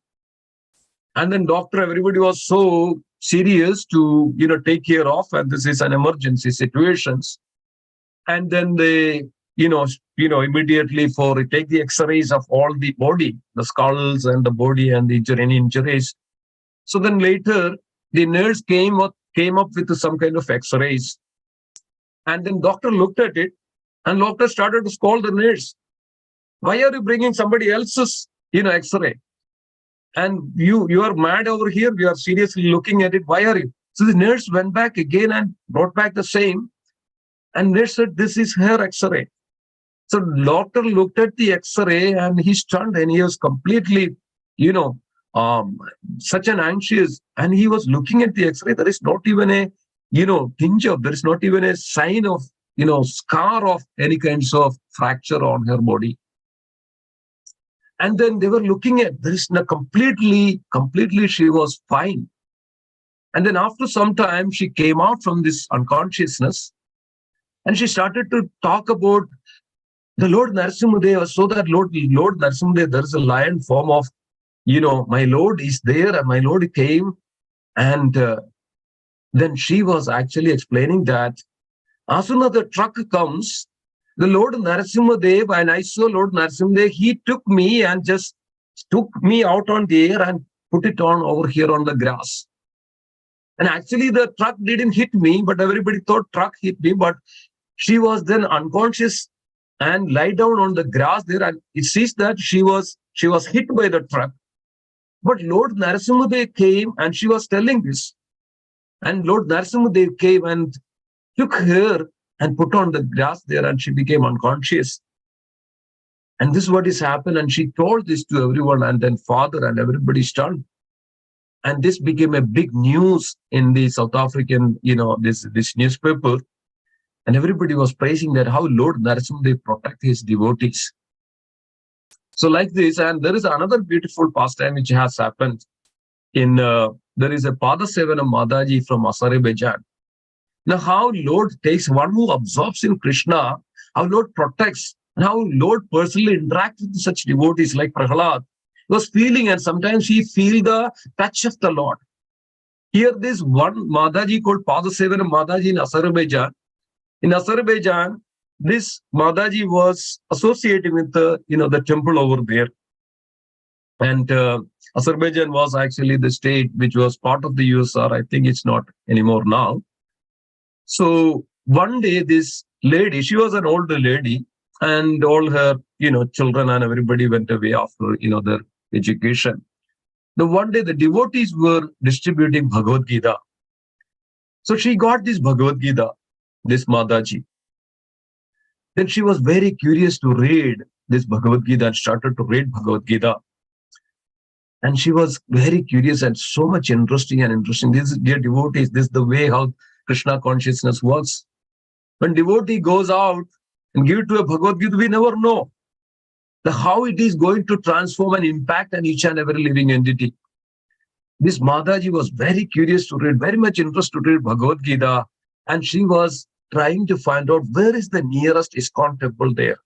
And then doctor, everybody was so serious to, take care of, and this is an emergency situations. And then they, immediately take the x-rays of all the body, the skulls and the body and any injuries. So then later, the nurse came up with some kind of x-rays. And then doctor looked at it, and doctor started to scold the nurse. Why are you bringing somebody else's, x-ray? And you are mad over here. We are seriously looking at it. Why are you? So the nurse went back again and brought back the same. And nurse said, this is her X-ray. So doctor looked at the X-ray and he stunned and he was completely, you know, such an anxious. And he was looking at the X-ray. There is not even a, tinge of, there is not even a sign of, scar of any kinds of fracture on her body. And then they were looking at, there is no completely, she was fine. And then after some time, she came out from this unconsciousness and she started to talk about the Lord Narasimhadev. So that Lord Narasimhadev, there is a lion form of, my Lord is there and my Lord came. And then she was actually explaining that as soon as the truck comes, the Lord Narasimhadev, and I saw Lord Narasimhadev, he took me and just took me out on the air and put it on over here on the grass. And actually the truck didn't hit me, but everybody thought truck hit me. But she was then unconscious and lie down on the grass there. And it sees that she was hit by the truck. But Lord Narasimhadev came and she was telling this. And Lord Narasimhadev came and took her and put on the grass there and she became unconscious. And this is what has happened. And she told this to everyone and then father and everybody stunned. And this became a big news in the South African, this newspaper. And everybody was praising that how Lord Narasimhadev protect his devotees. So like this, and there is another beautiful pastime which has happened in, there is a Padasevana Mataji from Azerbaijan. Now, how Lord takes one who absorbs in Krishna, how Lord protects, and how Lord personally interacts with such devotees like Prahlad. He was feeling, and sometimes he feel the touch of the Lord. Here, this one Mataji called Padasevana Mataji in Azerbaijan. In Azerbaijan, this Mataji was associated with the temple over there. And Azerbaijan was actually the state which was part of the USSR. I think it's not anymore now. So one day, this lady, she was an older lady, and all her, children and everybody went away after, their education. Now, one day, the devotees were distributing Bhagavad Gita. So she got this Bhagavad Gita, this Mataji. Then she was very curious to read this Bhagavad Gita and started to read Bhagavad Gita. And she was very curious and so much interesting. This, dear devotees, this is the way how Krishna consciousness works. When devotee goes out and give it to a Bhagavad Gita, we never know how it is going to transform and impact on each and every living entity. This Mataji was very curious to read, very much interested to read Bhagavad Gita, and she was trying to find out where is the nearest ISKCON temple there.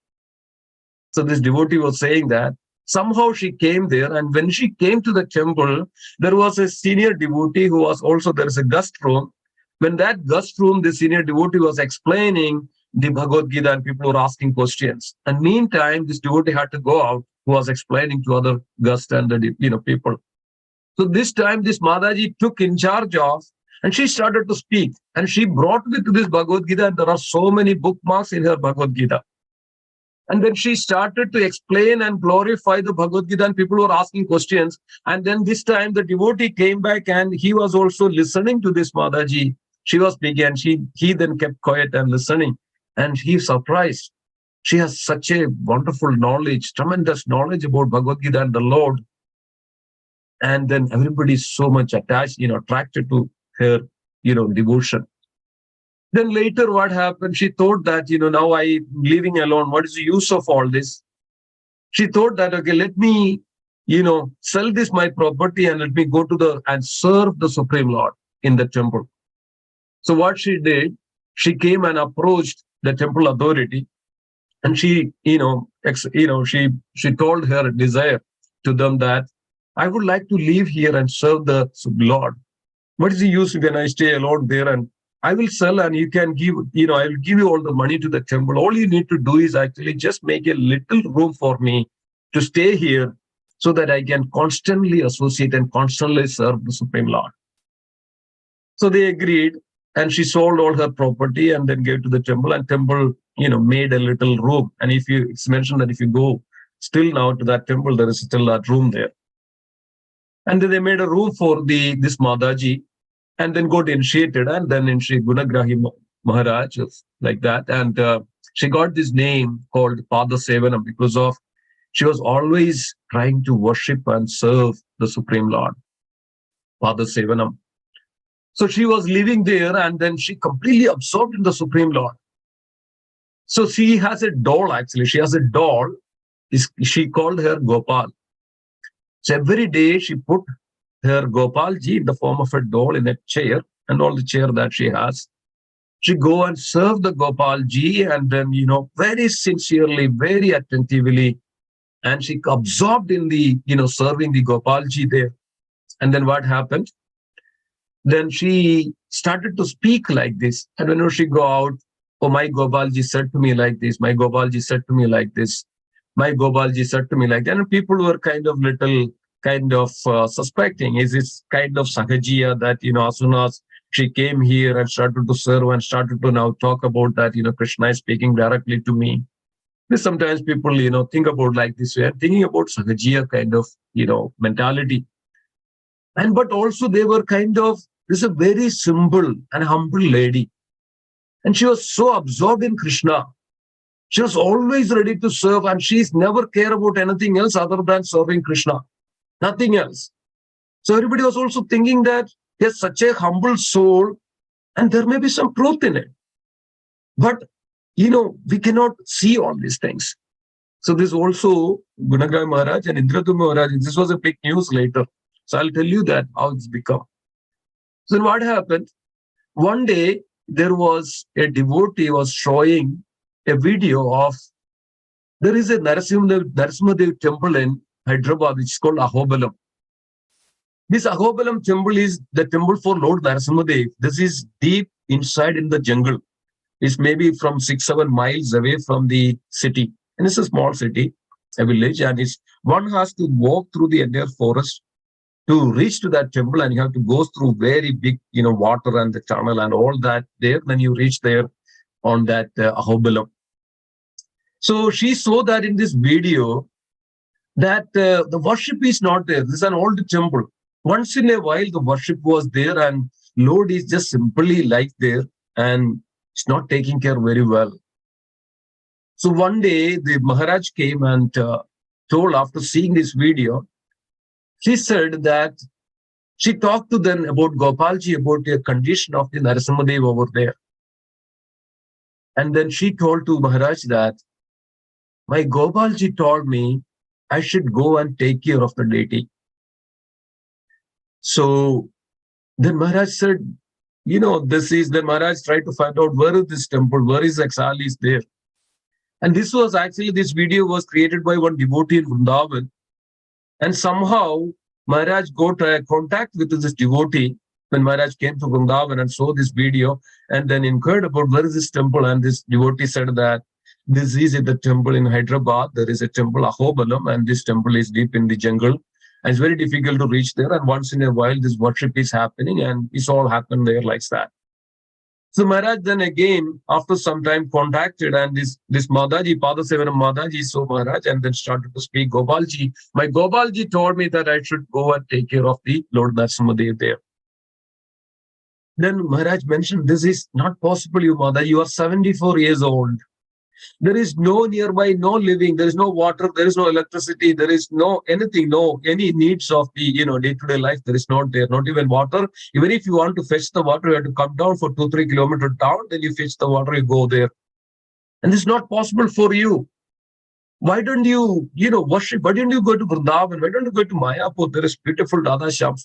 So this devotee was saying that somehow she came there, and when she came to the temple, there was a senior devotee who was also, there is a guest room. When that guest room, the senior devotee was explaining the Bhagavad Gita and people were asking questions. And meantime, this devotee had to go out, who was explaining to other guests and the people. So this time, this Mataji took in charge of, and she started to speak. And she brought with this Bhagavad Gita, and there are so many bookmarks in her Bhagavad Gita. And then she started to explain and glorify the Bhagavad Gita, and people were asking questions. And then this time, the devotee came back, and he was also listening to this Mataji. She was speaking, and he then kept quiet and listening. And he surprised. She has such a wonderful knowledge, tremendous knowledge about Bhagavad Gita and the Lord. And then everybody is so much attached, attracted to her, devotion. Then later what happened? She thought that, now I'm living alone. What is the use of all this? She thought that, okay, let me, sell this my property and let me go to and serve the Supreme Lord in the temple. So what she did, she came and approached the temple authority, and she, she told her desire to them that I would like to live here and serve the Lord. What is the use when I stay alone there? And I will sell, and you can give, I will give you all the money to the temple. All you need to do is actually just make a little room for me to stay here so that I can constantly associate and constantly serve the Supreme Lord. So they agreed, and she sold all her property and then gave to the temple, and temple, made a little room. And it's mentioned that if you go still now to that temple, there is still that room there. And then they made a room for this Mataji, and then got initiated, and then in Sri Gunagrahi Maharaj, like that. And she got this name called Pada Sevanam because of she was always trying to worship and serve the Supreme Lord, Pada Sevanam. So she was living there, and then she completely absorbed in the Supreme Lord. So she has a doll, actually. She has a doll. She called her Gopal. So every day she put her Gopalji in the form of a doll in a chair, and all the chair that she has. She go and serve the Gopalji, and then, very sincerely, very attentively, and she absorbed in the, serving the Gopalji there. And then what happened? Then she started to speak like this. And whenever she go out, oh, my Gopalji said to me like this, my Gopalji said to me like this, my Gopalji said to me like that. And people were kind of suspecting, is this kind of Sahajiya that, as soon as she came here and started to serve and started to now talk about that, Krishna is speaking directly to me. Sometimes people, think about like this way, and thinking about Sahajiya kind of, mentality. And but also they were this is a very simple and humble lady. And she was so absorbed in Krishna. She was always ready to serve, and she's never care about anything else other than serving Krishna. Nothing else. So everybody was also thinking that there's such a humble soul, and there may be some truth in it. But, we cannot see all these things. So this also, Gunagrahi Maharaj and Indradu Maharaj, this was a big news later. So I'll tell you that, how it's become. So what happened? One day, there was a devotee was showing a video of, there is a Narasimhadev temple in Hyderabad, which is called Ahobalam. This Ahobalam temple is the temple for Lord Narasimhadev. This is deep inside in the jungle. It's maybe from 6-7 miles away from the city. And it's a small city, a village, and one has to walk through the entire forest to reach to that temple, and you have to go through very big, water and the tunnel and all that there. Then you reach there on that Ahobalam. So she saw that in this video that the worship is not there. This is an old temple. Once in a while, the worship was there, and Lord is just simply like there, and it's not taking care very well. So one day, the Maharaj came and told, after seeing this video, she said that she talked to them about Gopalji, about the condition of the Narasimhadev over there. And then she told to Maharaj that, my Gopalji told me I should go and take care of the deity. So then Maharaj said, then Maharaj tried to find out where is this temple, where is exactly is there. And this video was created by one devotee in Vrindavan. And somehow Maharaj got contact with this devotee when Maharaj came to Vrindavan and saw this video, and then inquired about where is this temple. And this devotee said that this is the temple in Hyderabad. There is a temple, Ahobalam, and this temple is deep in the jungle. And it's very difficult to reach there. And once in a while, this worship is happening, and it's all happened there like that. So Maharaj then again, after some time, contacted, and this Madaji, Pada Sevanam Madaji, saw Maharaj and then started to speak, Gopalji. My Gopalji told me that I should go and take care of the Lord Narasimhadev there. Then Maharaj mentioned, this is not possible, you Madaji. You are 74 years old. There is no nearby, no living, there is no water, there is no electricity, there is no anything, any needs of the day-to-day life, there is not there, not even water. Even if you want to fetch the water, you have to come down for 2-3 kilometers down, then you fetch the water, you go there. And this is not possible for you. Why don't you, worship? Why don't you go to Vrindavan? Why don't you go to Mayapur? There is beautiful Radha Shyam.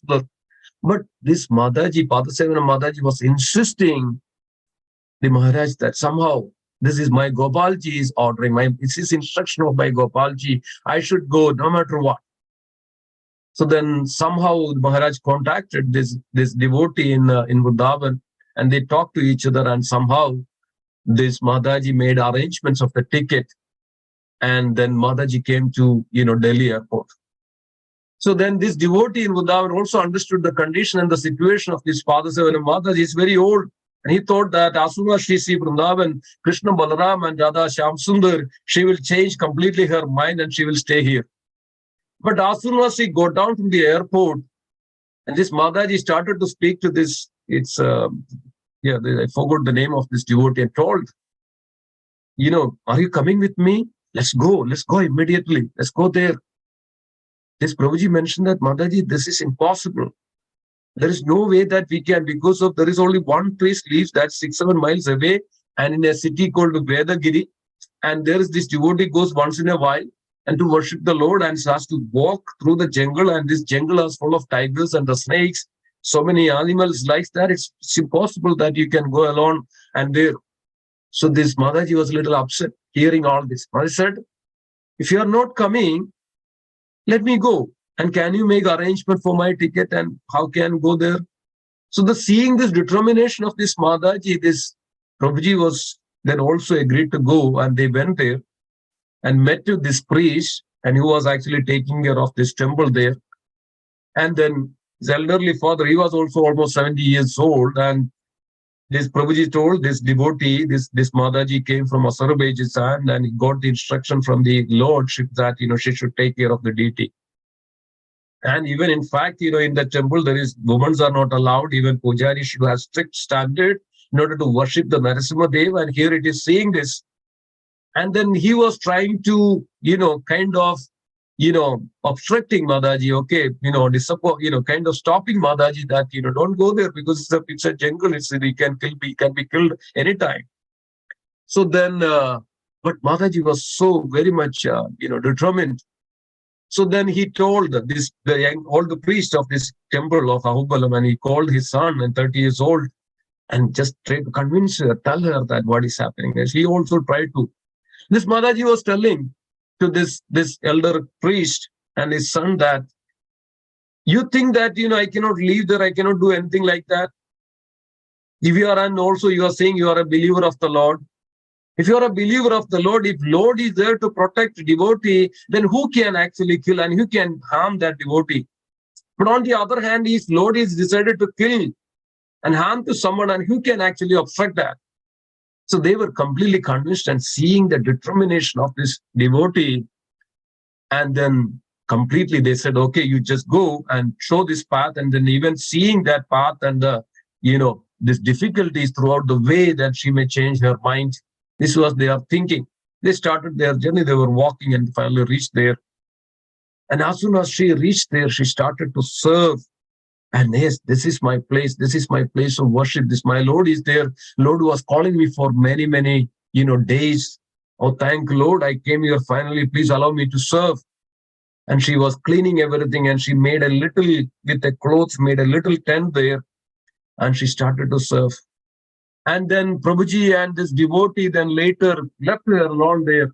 But this Madaji, Pada Sevanam Madaji, was insisting the Maharaj that somehow this is my Gopalji is ordering, it's his instruction of my Gopalji, I should go no matter what. So then somehow Maharaj contacted this devotee in Vrindavan, and they talked to each other, and somehow this Madaji made arrangements of the ticket, and then Madaji came to Delhi airport. So then this devotee in Vrindavan also understood the condition and the situation of this Pada Sevanam Madaji. Is very old. And he thought that as soon as she sees Vrindavan, Krishna Balaram and Radha Shyam Sundar, she will change completely her mind and she will stay here. But as soon as he got down from the airport, and this Mataji started to speak to this, I forgot the name of this devotee, and told, are you coming with me? Let's go immediately. Let's go there. This Prabhuji mentioned that, Mataji, this is impossible. There is no way that we can, because of there is only one priest lives that's 6-7 miles away, and in a city called Vedagiri, and there is this devotee goes once in a while and to worship the Lord and has to walk through the jungle, and this jungle is full of tigers and the snakes, so many animals like that. It's impossible that you can go alone and there. So this Mataji was a little upset hearing all this. I said, if you are not coming, let me go. And can you make arrangement for my ticket and how can I go there? So seeing this determination of this Mataji, this Prabhuji was then also agreed to go, and they went there and met with this priest, and who was actually taking care of this temple there. And then his elderly father, he was also almost 70 years old, and this Prabhuji told this devotee, this Mataji came from Azerbaijan, and he got the instruction from the Lordship that, she should take care of the deity. And even in fact, in the temple, women are not allowed. Even Pujari should have strict standard in order to worship the Narasimha Dev. And here it is saying this. And then he was trying to, kind of, obstructing Mataji, okay, kind of stopping Mataji that, don't go there because it's a jungle. He can be killed anytime. So then, but Mataji was so very much, determined. So then he told the old priest of this temple of Ahubalam, and he called his son, and 30 years old, and just tried to convince her, tell her that what is happening. And he also tried to. This Mataji was telling to this elder priest and his son that, you think that, I cannot leave there, I cannot do anything like that. If you are, and also you are saying you are a believer of the Lord. If you are a believer of the Lord, if Lord is there to protect devotee, then who can actually kill and who can harm that devotee? But on the other hand, if Lord is decided to kill and harm to someone, and who can actually obstruct that? So they were completely convinced, and seeing the determination of this devotee, and then completely they said, okay, you just go and show this path. And then even seeing that path and these difficulties throughout the way that she may change her mind. This was their thinking. They started their journey. They were walking and finally reached there. And as soon as she reached there, she started to serve. And yes, this is my place. This is my place of worship. This, my Lord is there. Lord was calling me for many, many, days. Oh, thank Lord, I came here finally. Please allow me to serve. And she was cleaning everything, and she made a little, with the clothes, made a little tent there. And she started to serve. And then Prabhuji and this devotee then later left her alone there.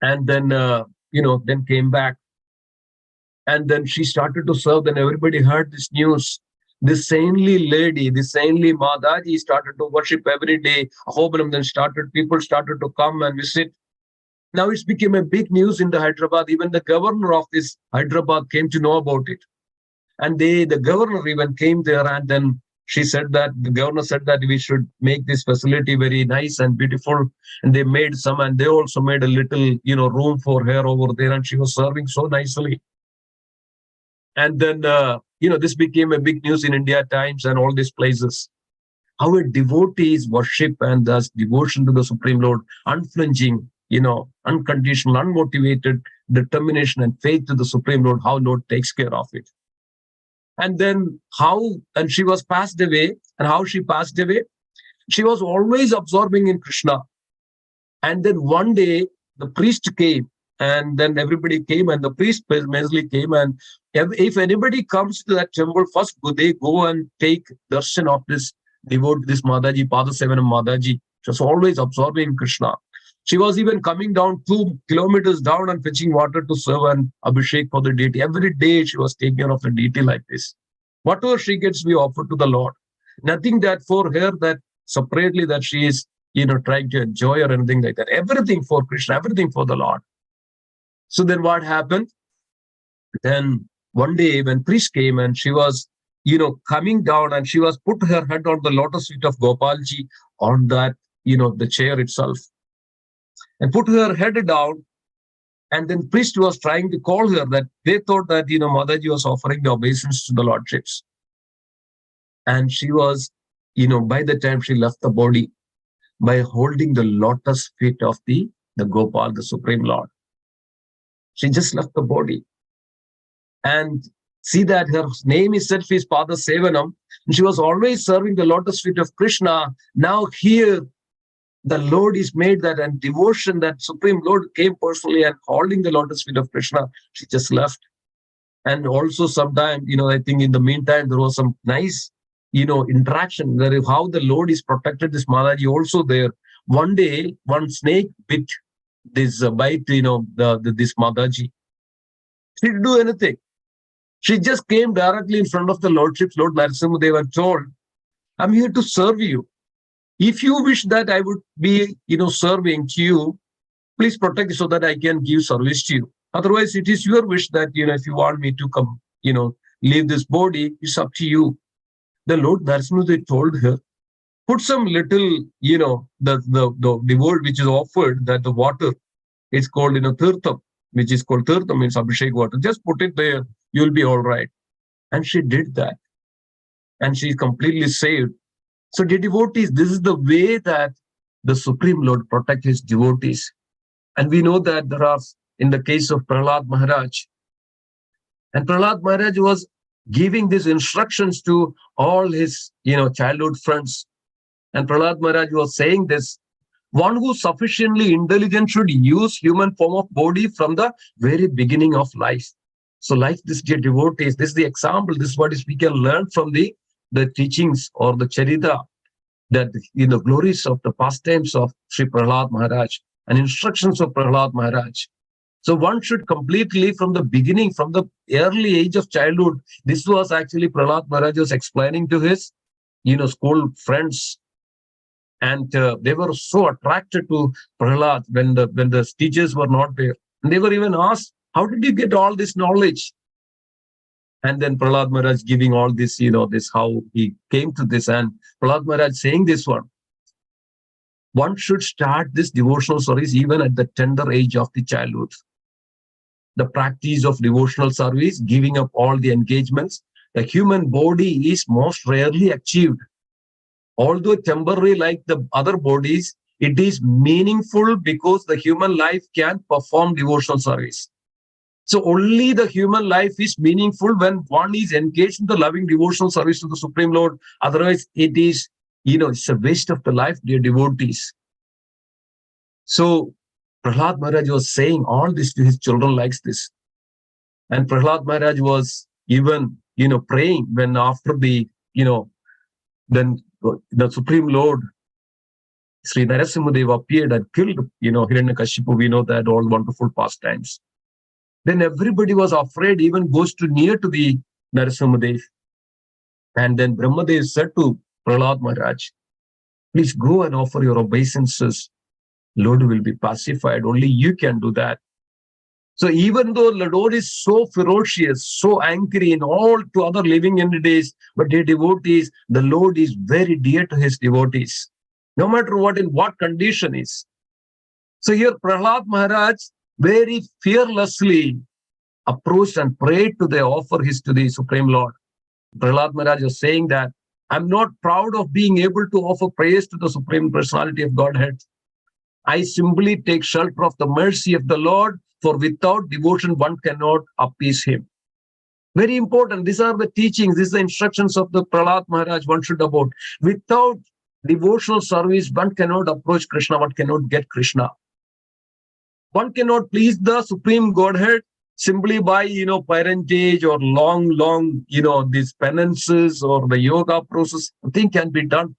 And then, then came back. And then she started to serve. Then everybody heard this news. This saintly lady, this saintly Mataji started to worship every day. Ahobalam then people started to come and visit. Now it's became a big news in the Hyderabad. Even the governor of this Hyderabad came to know about it. And the governor even came there, and then the governor said that we should make this facility very nice and beautiful. And they made some, and they also made a little, room for her over there, and she was serving so nicely. And then, this became a big news in India Times and all these places. How a devotee's worship and thus devotion to the Supreme Lord, unflinching, unconditional, unmotivated determination and faith to the Supreme Lord, how Lord takes care of it. And then and she was passed away, and how she passed away, she was always absorbing in Krishna. And then one day the priest came, and then everybody came, and the priest mainly came, and if anybody comes to that temple, first they go and take darshan of this devotee, this Mataji, Padasevanam Mataji. She was always absorbing in Krishna. She was even coming down 2 kilometers down and fetching water to serve and abhishek for the deity. Every day she was taking care of the deity like this. Whatever she gets, we offer to the Lord. Nothing that for her that separately that she is, trying to enjoy or anything like that. Everything for Krishna, everything for the Lord. So then what happened? Then one day when priest came, and she was, coming down, and she was put her head on the lotus feet of Gopalji on that, the chair itself. And put her head down, And then priest was trying to call her, that they thought that, Mataji was offering the obeisance to the lordships. And she was, by the time she left the body, by holding the lotus feet of the Gopal, the Supreme Lord. She just left the body. And see that her name itself is Pada Sevanam. And she was always serving the lotus feet of Krishna. Now here, the Lord is made that, and devotion, that Supreme Lord came personally and holding the lotus feet of Krishna. She just left. And also sometime, I think in the meantime, there was some nice, interaction, where how the Lord is protected this Mataji also there. One day, one snake bit this this Mataji. She didn't do anything. She just came directly in front of the lordships, Lord Narasimha. They were told, I'm here to serve you. If you wish that I would be, serving to you, please protect me so that I can give service to you. Otherwise, it is your wish that, if you want me to come, leave this body, it's up to you. The Lord Narasimha told her, put some little, the word which is offered, that the water, it's called, tirtham, which is called tirtham, means abhishek water. Just put it there, you'll be all right. And she did that. And she's completely saved. So the devotees, this is the way that the Supreme Lord protects his devotees. And we know that there are, in the case of Prahlad Maharaj, and Prahlad Maharaj was giving these instructions to all his, childhood friends. And Prahlad Maharaj was saying this, one who sufficiently intelligent should use human form of body from the very beginning of life. So like this, dear devotees, this is the example, this is what we can learn from the teachings or the charita, that the glories of the pastimes of Sri Prahlad Maharaj and instructions of Prahlad Maharaj. So one should completely, from the beginning, from the early age of childhood, this was actually Prahlad Maharaj was explaining to his, school friends. And they were so attracted to Prahlad when the teachers were not there. And they were even asked, how did you get all this knowledge? And then Prahlad Maharaj giving all this, this how he came to this. And Prahlad Maharaj saying this one should start this devotional service even at the tender age of the childhood. The practice of devotional service, giving up all the engagements, the human body is most rarely achieved. Although temporary like the other bodies, it is meaningful because the human life can perform devotional service. So only the human life is meaningful when one is engaged in the loving devotional service to the Supreme Lord. Otherwise, it is, it's a waste of the life, dear devotees. So Prahlad Maharaj was saying all this to his children like this. And Prahlad Maharaj was even, praying when after the, then the Supreme Lord, Sri Narasimha appeared and killed, Hiranyakashipu. We know that, all wonderful pastimes. Then everybody was afraid, even goes to near to the Narasimha. And then Brahmadev said to Prahlad Maharaj, please go and offer your obeisances. Lord will be pacified. Only you can do that. So even though the Lord is so ferocious, so angry in all to other living entities, but dear devotees, the Lord is very dear to his devotees, no matter what, in what condition is. So here Prahlad Maharaj very fearlessly approached and prayed to offer his to the Supreme Lord. Prahlad Maharaj was saying that, I'm not proud of being able to offer praise to the Supreme Personality of Godhead. I simply take shelter of the mercy of the Lord, for without devotion, one cannot appease him. Very important. These are the teachings, these are the instructions of the Prahlad Maharaj one should about. Without devotional service, one cannot approach Krishna, one cannot get Krishna. One cannot please the Supreme Godhead simply by, parentage or long, these penances or the yoga process. Nothing can be done.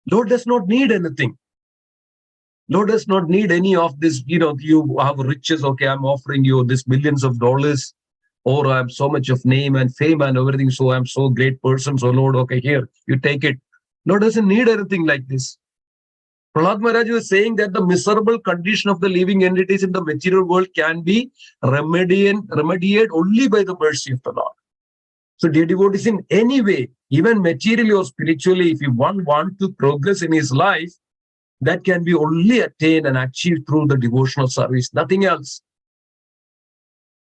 Lord does not need anything. Lord does not need any of this, you have riches, okay, I'm offering you this millions of dollars, or I'm so much of name and fame and everything, so I'm so great person, so Lord, okay, here, you take it. Lord doesn't need anything like this. Prahlad Maharaj was saying that the miserable condition of the living entities in the material world can be remediated only by the mercy of the Lord. So dear devotees, in any way, even materially or spiritually, if one want to progress in his life, that can be only attained and achieved through the devotional service, nothing else.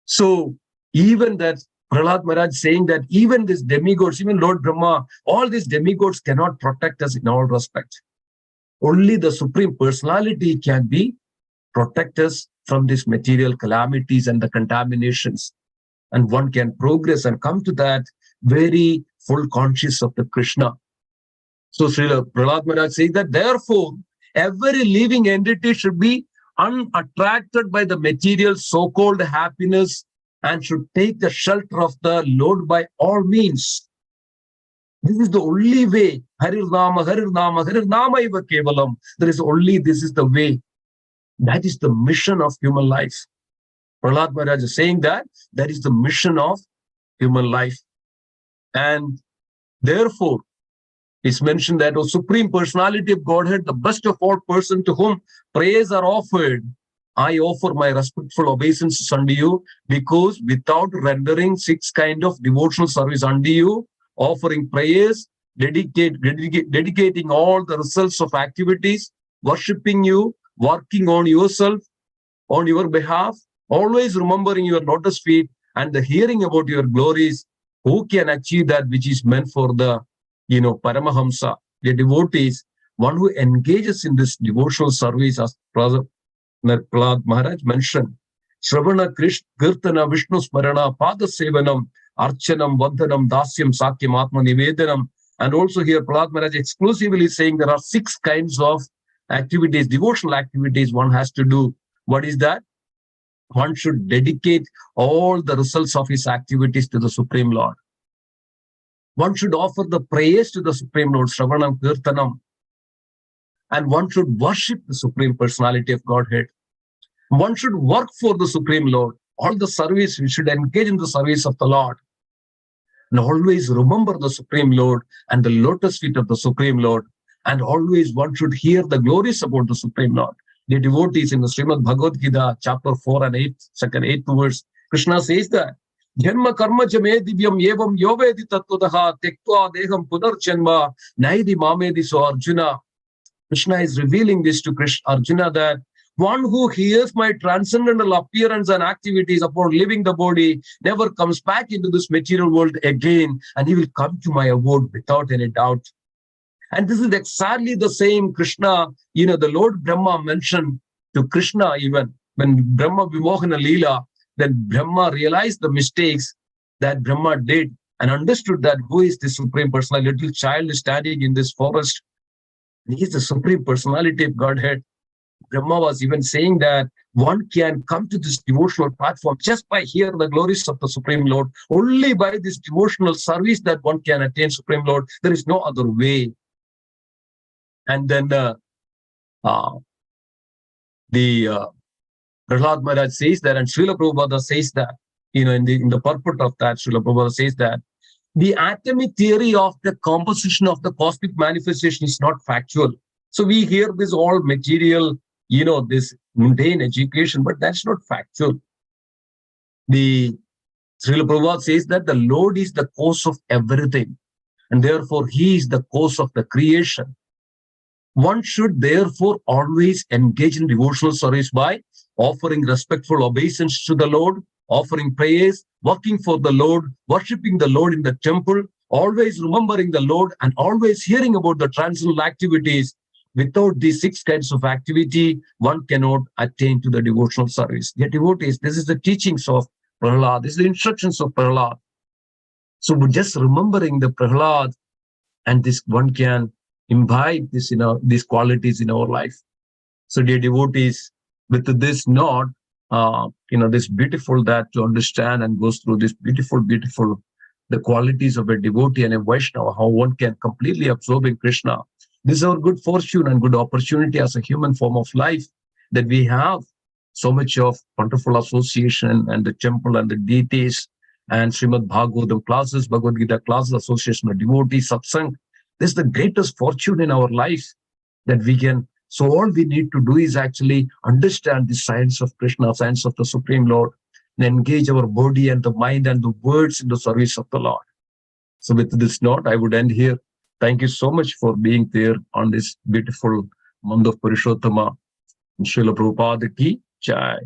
So even that Prahlad Maharaj saying that even these demigods, even Lord Brahma, all these demigods cannot protect us in all respect. Only the Supreme Personality can be protect us from these material calamities and the contaminations. And one can progress and come to that very full conscious of the Krishna. So Srila Prahlad Maharaj says that therefore, every living entity should be unattracted by the material so-called happiness and should take the shelter of the Lord by all means. This is the only way. Harir Nama, Harir Nama, Harir Nama Iva Kevalam. There is only, this is the way. That is the mission of human life. Prahlad Maharaj is saying that is the mission of human life. And therefore, it's mentioned that, O Supreme Personality of Godhead, the best of all person to whom prayers are offered, I offer my respectful obeisances unto you, because without rendering 6 kind of devotional service unto you, offering prayers, dedicating all the results of activities, worshipping you, working on yourself, on your behalf, always remembering your lotus feet and the hearing about your glories, who can achieve that which is meant for the, Paramahamsa, the devotees, one who engages in this devotional service, as Prahlad Maharaj mentioned, Shravana, Kirtana, Vishnu Smarana, Pada Sevanam, Archanam, Vandhanam, Dasyam, Sakyam, Atma Nivedanam. And also here, Prahlad Maharaj exclusively saying there are 6 kinds of activities, devotional activities one has to do. What is that? One should dedicate all the results of his activities to the Supreme Lord. One should offer the praise to the Supreme Lord, Shravanam, Kirtanam. And one should worship the Supreme Personality of Godhead. One should work for the Supreme Lord. All the service, we should engage in the service of the Lord. And always remember the Supreme Lord and the lotus feet of the Supreme Lord. And always one should hear the glories about the Supreme Lord. The devotees in the Srimad Bhagavat Gita, chapter 4 and 8, second 8th verse, Krishna says that, Janma karma jame divyam yevam yovedi tattvadaha tektva deham punarjanma naidi mamedi. So Arjuna, Krishna is revealing this to Arjuna, that one who hears my transcendental appearance and activities upon leaving the body never comes back into this material world again, and he will come to my abode without any doubt. And this is exactly the same Krishna, the Lord Brahma mentioned to Krishna, even when Brahma Vimohana Leela, then Brahma realized the mistakes that Brahma did and understood that who is the Supreme Personality. A little child is standing in this forest. He is the Supreme Personality of Godhead. Brahma was even saying that one can come to this devotional platform just by hearing the glories of the Supreme Lord. Only by this devotional service that one can attain Supreme Lord. There is no other way. And then Prahlad Maharaj says that, and Srila Prabhupada says that, in the purport of that, Srila Prabhupada says that the atomic theory of the composition of the cosmic manifestation is not factual. So we hear this all material, this mundane education, but that's not factual. The Srila Prabhupada says that the Lord is the cause of everything, and therefore he is the cause of the creation. One should therefore always engage in devotional service by offering respectful obeisance to the Lord, offering prayers, working for the Lord, worshipping the Lord in the temple, always remembering the Lord, and always hearing about the transcendental activities. Without these 6 kinds of activity, one cannot attain to the devotional service. The devotees, this is the teachings of Prahlad, this is the instructions of Prahlad. So just remembering the Prahlad, and this one can imbibe this, these qualities in our life. So dear devotees, with this note, this beautiful that to understand and goes through this beautiful, the qualities of a devotee and a Vaishnava, how one can completely absorb in Krishna. This is our good fortune and good opportunity as a human form of life, that we have so much of wonderful association and the temple and the deities and Srimad Bhagavatam classes, Bhagavad Gita classes, association of devotees, satsang. This is the greatest fortune in our life that we can. So all we need to do is actually understand the science of Krishna, science of the Supreme Lord, and engage our body and the mind and the words in the service of the Lord. So with this note, I would end here. Thank you so much for being there on this beautiful month of Purushottama. Srila Prabhupada ki jai.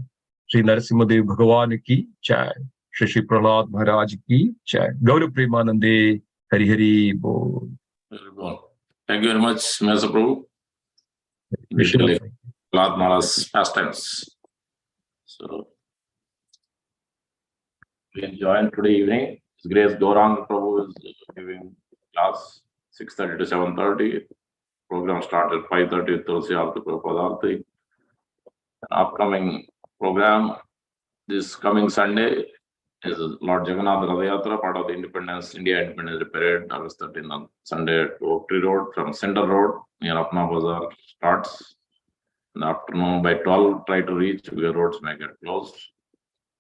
Sri Narasimhadev Bhagavan ki jai. Shri Prahlad Maharaj ki jai. Gaura Premanande Hari Hari Bol. Thank you very much, Simheshwar Prabhu. Detailing Prahlad Maharaj's pastimes. So, we can join today evening. His Grace Gaurang Prabhu is giving class 6:30 to 7:30. Program started 5:30 with Tulsi Arti Prabhupada. Upcoming program this coming Sunday is Lord Jagannath Radha part of the India Independence Parade, August 13th on Sunday at Oak Tree Road from Center Road near Apna Bazaar starts. In the afternoon by 12, try to reach where roads may get closed.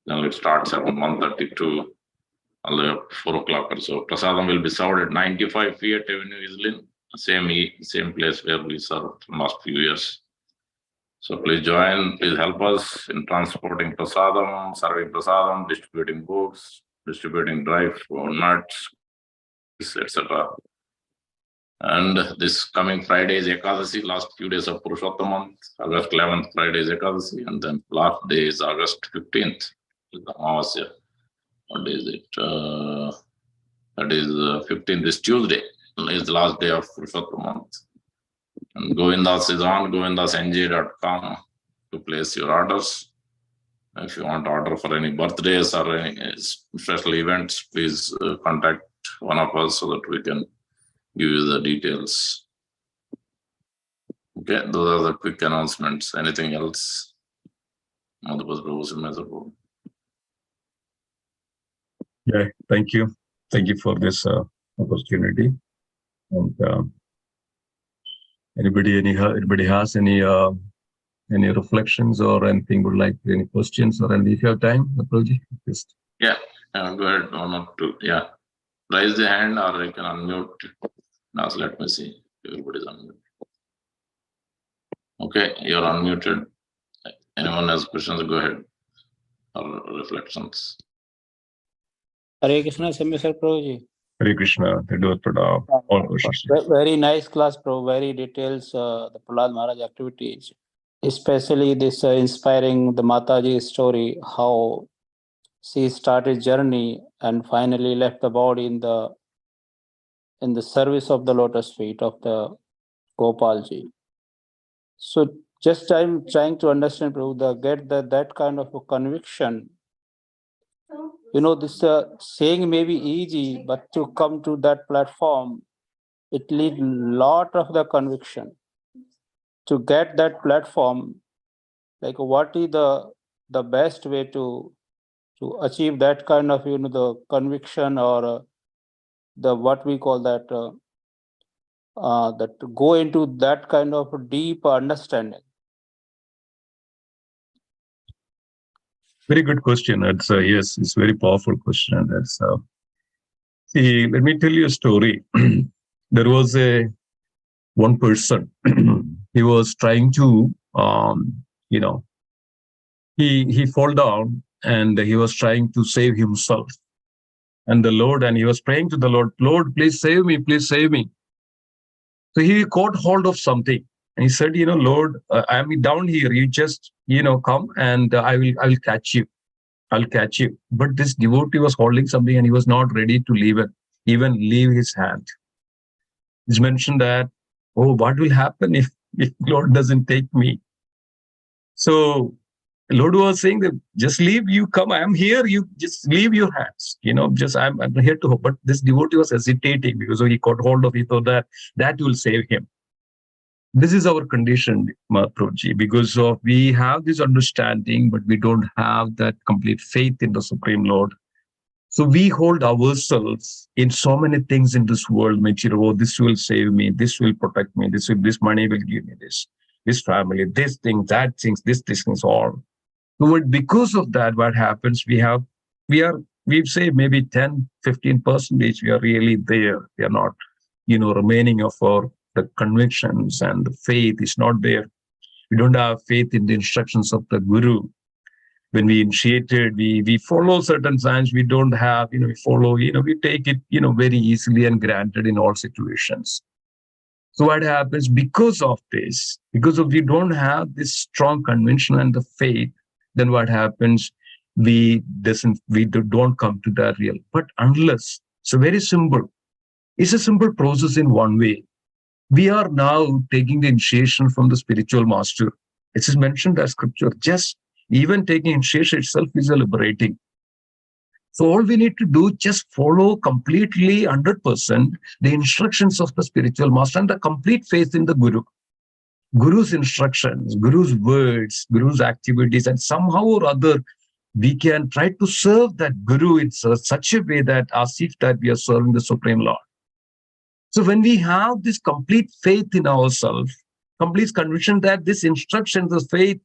Then it starts around 1:30 to 4 o'clock or so. Prasadam will be served at 95 Fiat Avenue, Islin, same place where we served last few years. So please join, please help us in transporting prasadam, serving prasadam, distributing books, distributing dry nuts, etc. And this coming Friday is Ekadasi, last few days of Purushottam month. August 11th, Friday is Ekadasi, and then last day is August 15th. Amavasya. What day is it? That is 15th is Tuesday, is the last day of Purushottam month. And Govindas is on govindasnj.com to place your orders. If you want to order for any birthdays or any special events, please contact one of us so that we can give you the details. Okay, those are the quick announcements. Anything else? Yeah, thank you. Thank you for this opportunity. And anybody has any reflections or anything would like, any questions or any, if you have time, Prabhuji, just. Yeah, go ahead, one or two. Yeah, raise the hand or you can unmute. Now let me see. Everybody's unmuted. Okay, you're unmuted. Anyone has questions, go ahead. Or reflections. Hare Krishna, Simheshwar Prabhuji. Hare Krishna, very nice class, Prabhu. Very details the Prahlad Maharaj activities, especially this inspiring the Mataji story, how she started journey and finally left the body in the service of the lotus feet of the Gopalji. So just I'm trying to understand, Prabhu, get that kind of a conviction. You know, this saying may be easy, but to come to that platform, it needs a lot of the conviction. To get that platform, like what is the best way to achieve that kind of, the conviction or the what we call that that go into that kind of deep understanding? Very good question. That's yes, it's a very powerful question. That's see, let me tell you a story. There was one person. He was trying to, he fall down and he was trying to save himself. And he was praying to the Lord, Lord, please save me, please save me. So he caught hold of something. And he said, Lord, I'm down here. You just, come and I will catch you. I'll catch you. But this devotee was holding something and he was not ready to even leave his hand. It's mentioned that, oh, what will happen if Lord doesn't take me? So Lord was saying that just leave, you come, I'm here, you just leave your hands, just I'm here to help. But this devotee was hesitating because he caught hold of it, so that will save him. This is our condition, Prabhuji, because we have this understanding, but we don't have that complete faith in the Supreme Lord. So we hold ourselves in so many things in this world, oh, this will save me, this will protect me, this money will give me this family, this thing, that things, this things, all. So because of that, what happens, we say maybe 10-15% we are really there. We are not, remaining of the convictions, and the faith is not there. We don't have faith in the instructions of the Guru. When we initiated, we follow certain signs. We don't have, we follow, we take it, very easily and granted in all situations. So what happens because of this? Because if we don't have this strong conviction and the faith, then what happens? We don't come to that real. But unless, it's very simple. It's a simple process in one way. We are now taking the initiation from the spiritual master. It is mentioned as scripture. Just even taking initiation itself is a liberating. So all we need to do, just follow completely 100% the instructions of the spiritual master and the complete faith in the Guru. Guru's instructions, Guru's words, Guru's activities, and somehow or other, we can try to serve that Guru in such a way that as if that we are serving the Supreme Lord. So when we have this complete faith in ourselves, complete conviction that this instruction, this faith,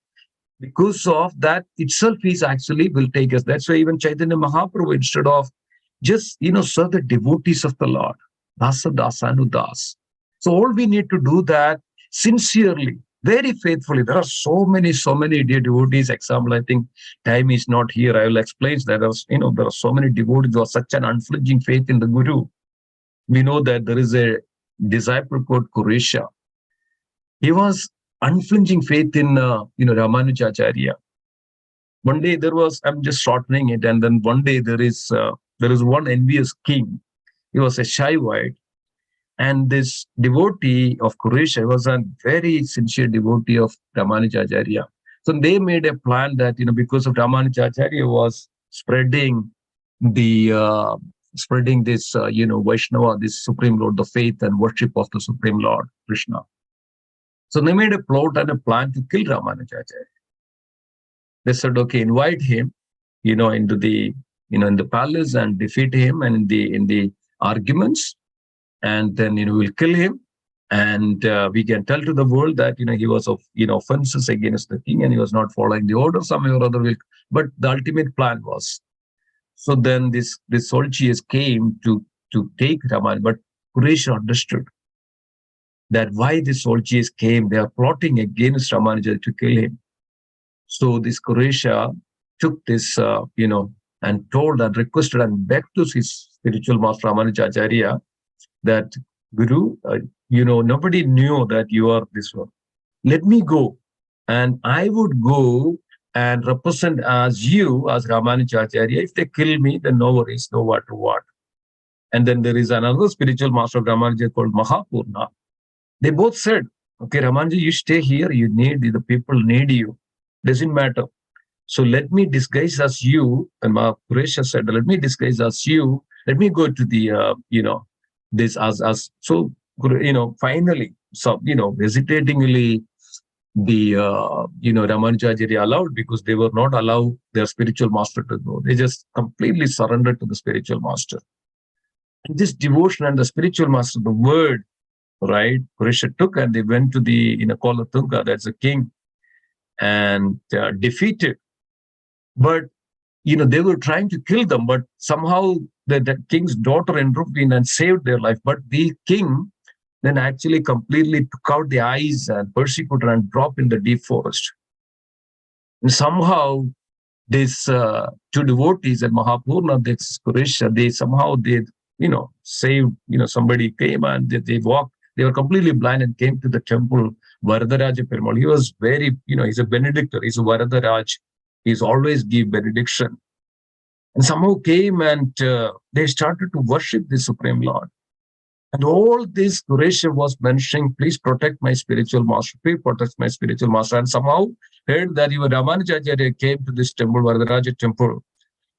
because of that itself is actually will take us. That's why even Chaitanya Mahaprabhu, instead of just, serve the devotees of the Lord, Dasa Dasanu Das. So all we need to do that sincerely, very faithfully. There are so many dear devotees. Example, I think time is not here. I will explain that there are so many devotees who have such an unflinching faith in the Guru. We know that there is a disciple called Kuresha. He was unflinching faith in, Ramanujacharya. One day I'm just shortening it, and then one day there is one envious king. He was a Shaivite, and this devotee of Kuresha was a very sincere devotee of Ramanujacharya. So they made a plan that, because of Ramanujacharya was spreading this, Vaishnava, this Supreme Lord, the faith and worship of the Supreme Lord, Krishna. So they made a plot and a plan to kill Ramanujacharya. They said, okay, invite him, into the, in the palace and defeat him and in the arguments. And then, we'll kill him. And we can tell to the world that, he was of, offenses against the king and he was not following the order somehow or other. But the ultimate plan was. So then this soldiers came to take Raman, but Kuresha understood that why the soldiers came, they are plotting against Ramanuja to kill him. So this Kuresha took this, and told and requested and begged to his spiritual master Ramanujacharya that, Guru, nobody knew that you are this one. Let me go, and I would go and represent as you, as Ramanujacharya. If they kill me, then no worries, no matter what. And then there is another spiritual master of Ramanuja called Mahapurna. They both said, okay, Ramanuja, you stay here. The people need you. Doesn't matter. So let me disguise as you. And Kuresha said, let me disguise as you. Let me go to the, this as so, finally, so, hesitatingly, the, Ramanujacharya allowed, because they were not allowed their spiritual master to go. They just completely surrendered to the spiritual master. And this devotion and the spiritual master, the word, right, Kuresha took, and they went to the, Kolatunga, that's the king, and defeated. But, they were trying to kill them, but somehow the king's daughter intervened and saved their life. But the king then actually completely took out the eyes and persecuted and dropped in the deep forest. And somehow these two devotees at Mahapurna, this Kuresha, they saved, somebody came and they walked. They were completely blind and came to the temple, Varadaraja Perumal. He was very, he's a Benedictor, he's a Varadaraj. He's always give benediction. And somehow came and they started to worship the Supreme Lord. And all this Kuresha was mentioning, please protect my spiritual master, please protect my spiritual master. And somehow heard that even Ramanujacharya came to this temple, Varadaraja temple,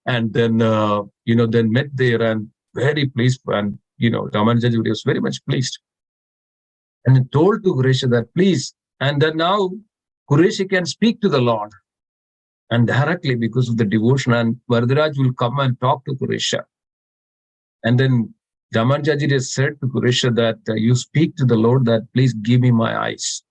and then, then met there and very pleased. And, Ramanujacharya was very much pleased. And he told to Kuresha that please, and then now Kuresha can speak to the Lord. And directly, because of the devotion, and Varadaraj will come and talk to Kuresha. And then Ramanujacharya said to Kuresha that you speak to the Lord that please give me my eyes.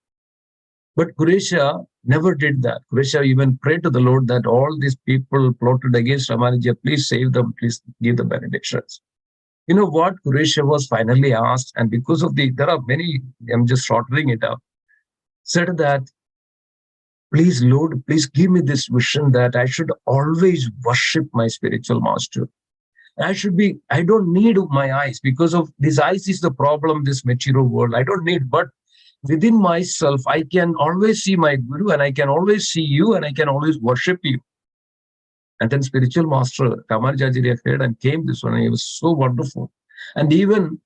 But Kuresha never did that. Kuresha even prayed to the Lord that all these people plotted against Ramanuja, please save them, please give the benedictions. You know what Kuresha was finally asked, and because of there are many, I'm just shortening it up, said that, please, Lord, please give me this vision that I should always worship my spiritual master. I don't need my eyes because of this eyes is the problem, this material world. I don't need, but within myself, I can always see my Guru and I can always see you and I can always worship you. And then spiritual master Ramanujacharya heard and came this one. And it was so wonderful. And even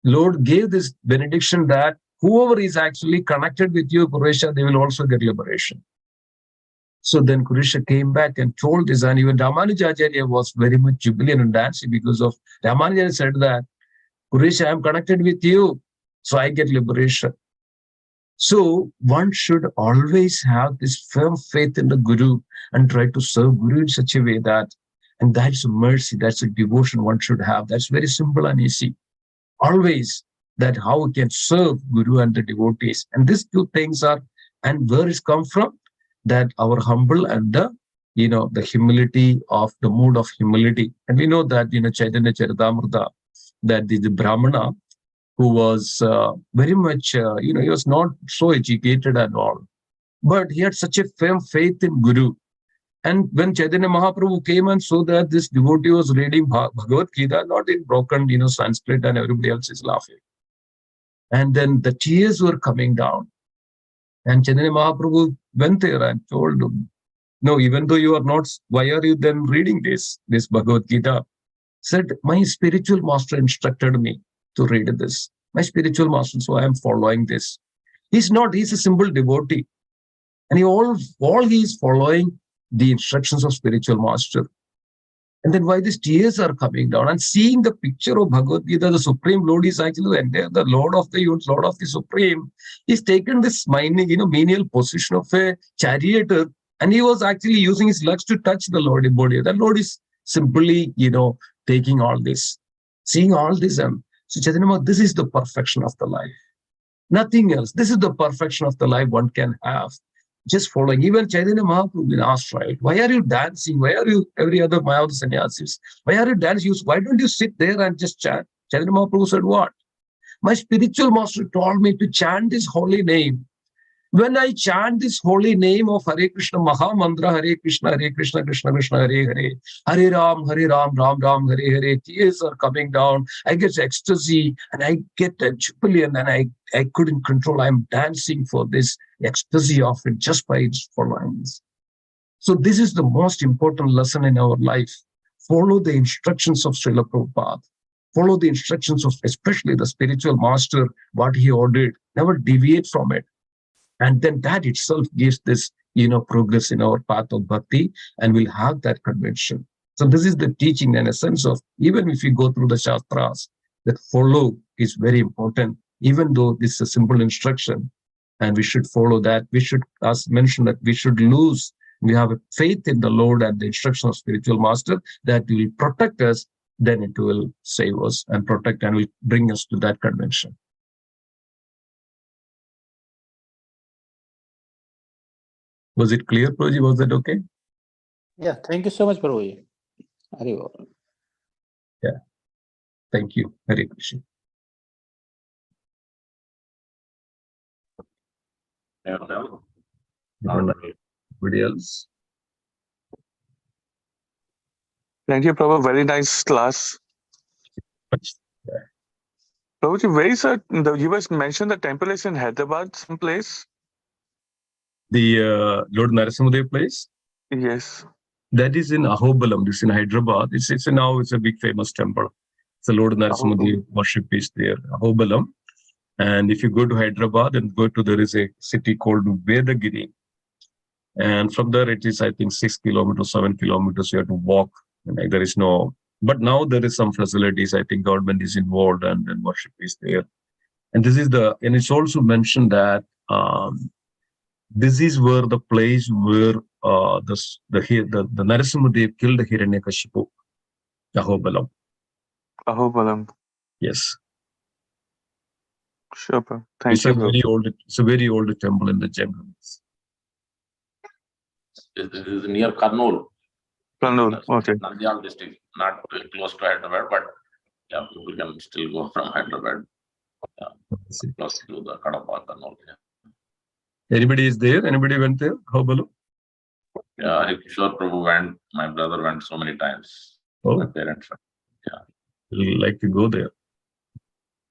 Lord gave this benediction that whoever is actually connected with you, Kuresha, they will also get liberation. So then Kuresha came back and told this, and even Ramanujacharya was very much jubilant and dancing because of Ramanujacharya said that, Kuresha, I am connected with you, so I get liberation. So one should always have this firm faith in the Guru and try to serve Guru in such a way that, and that's a mercy, that's a devotion one should have. That's very simple and easy. Always that how we can serve Guru and the devotees. And these two things are, and where it's come from? That our humble and the, the humility of the mood of humility. And we know that, Chaitanya Charitamrita, that the Brahmana, who was very much, he was not so educated and all, but he had such a firm faith in Guru. And when Chaitanya Mahaprabhu came and saw that this devotee was reading Bhagavat Gita, not in broken, Sanskrit, and everybody else is laughing. And then the tears were coming down. And Chaitanya Mahaprabhu went there and told him, no, even though you are not, why are you then reading this Bhagavat Gita? Said, my spiritual master instructed me to read this. My spiritual master, so I am following this. He's a simple devotee. And he is following the instructions of spiritual master. And then why these tears are coming down and seeing the picture of Bhagavad Gita, the Supreme Lord is actually the Lord of the universe, Lord of the Supreme. He's taken this menial position of a charioteer, and he was actually using his legs to touch the Lord body. The Lord is simply, taking all this, seeing all this. And so Chaitanya, this is the perfection of the life. Nothing else. This is the perfection of the life one can have. Just following. Even Chaitanya Mahaprabhu been asked, right? Why are you dancing? Why are you, every other Mayavada sannyasis? Why are you dancing? Why don't you sit there and just chant? Chaitanya Mahaprabhu said, what? My spiritual master told me to chant his holy name. When I chant this holy name of Hare Krishna Maha Mantra, Hare Krishna, Krishna Krishna, Hare Hare, Hare Ram, Ram Ram, Hare Hare, tears are coming down. I get ecstasy and I get a jubilant and I couldn't control. I'm dancing for this ecstasy of it just by following this. So this is the most important lesson in our life. Follow the instructions of Srila Prabhupada. Follow the instructions of especially the spiritual master, what he ordered. Never deviate from it. And then that itself gives this, progress in our path of bhakti, and we'll have that conviction. So this is the teaching in a sense of, even if you go through the Shastras, that follow is very important, even though this is a simple instruction, and we should follow that. We should, as mentioned, that we should we have a faith in the Lord and the instruction of spiritual master that will protect us, then it will save us and protect and will bring us to that conviction. Was it clear, Prabhuji? Was that okay? Yeah, thank you so much, Prabhuji. Yeah, thank you. Hare Krishna. Anybody else? Thank you, Prabhu. Very nice class. Yeah. Prabhuji, where is it? You guys mentioned the temple is in Hyderabad, someplace? The Lord Narasimhadev place? Yes. That is in Ahobalam. This is in Hyderabad. It's a big famous temple. It's the Lord Narasimhadev worship is there, Ahobalam. And if you go to Hyderabad and there is a city called Vedagiri. And from there it is, I think, 6 kilometers, 7 kilometers you have to walk. And there is no, but now there is some facilities. I think government is involved and worship is there. And and it's also mentioned that this is where the place where the Narasimhadev killed Hiranyakashipu, Ahobalam. Ahobalam. Yes. Sure, thank you. It's a very old temple in the jungles. This is near Karnool. Karnool, okay. Nandyal district, not close to Hyderabad, but yeah, we can still go from Hyderabad. Yeah, close to the Kadapa, Karnool. Yeah. Anybody is there? Anybody went there? Ahobalam? Yeah, Kishore Prabhu went. My brother went so many times. Oh, My parents. like to go there,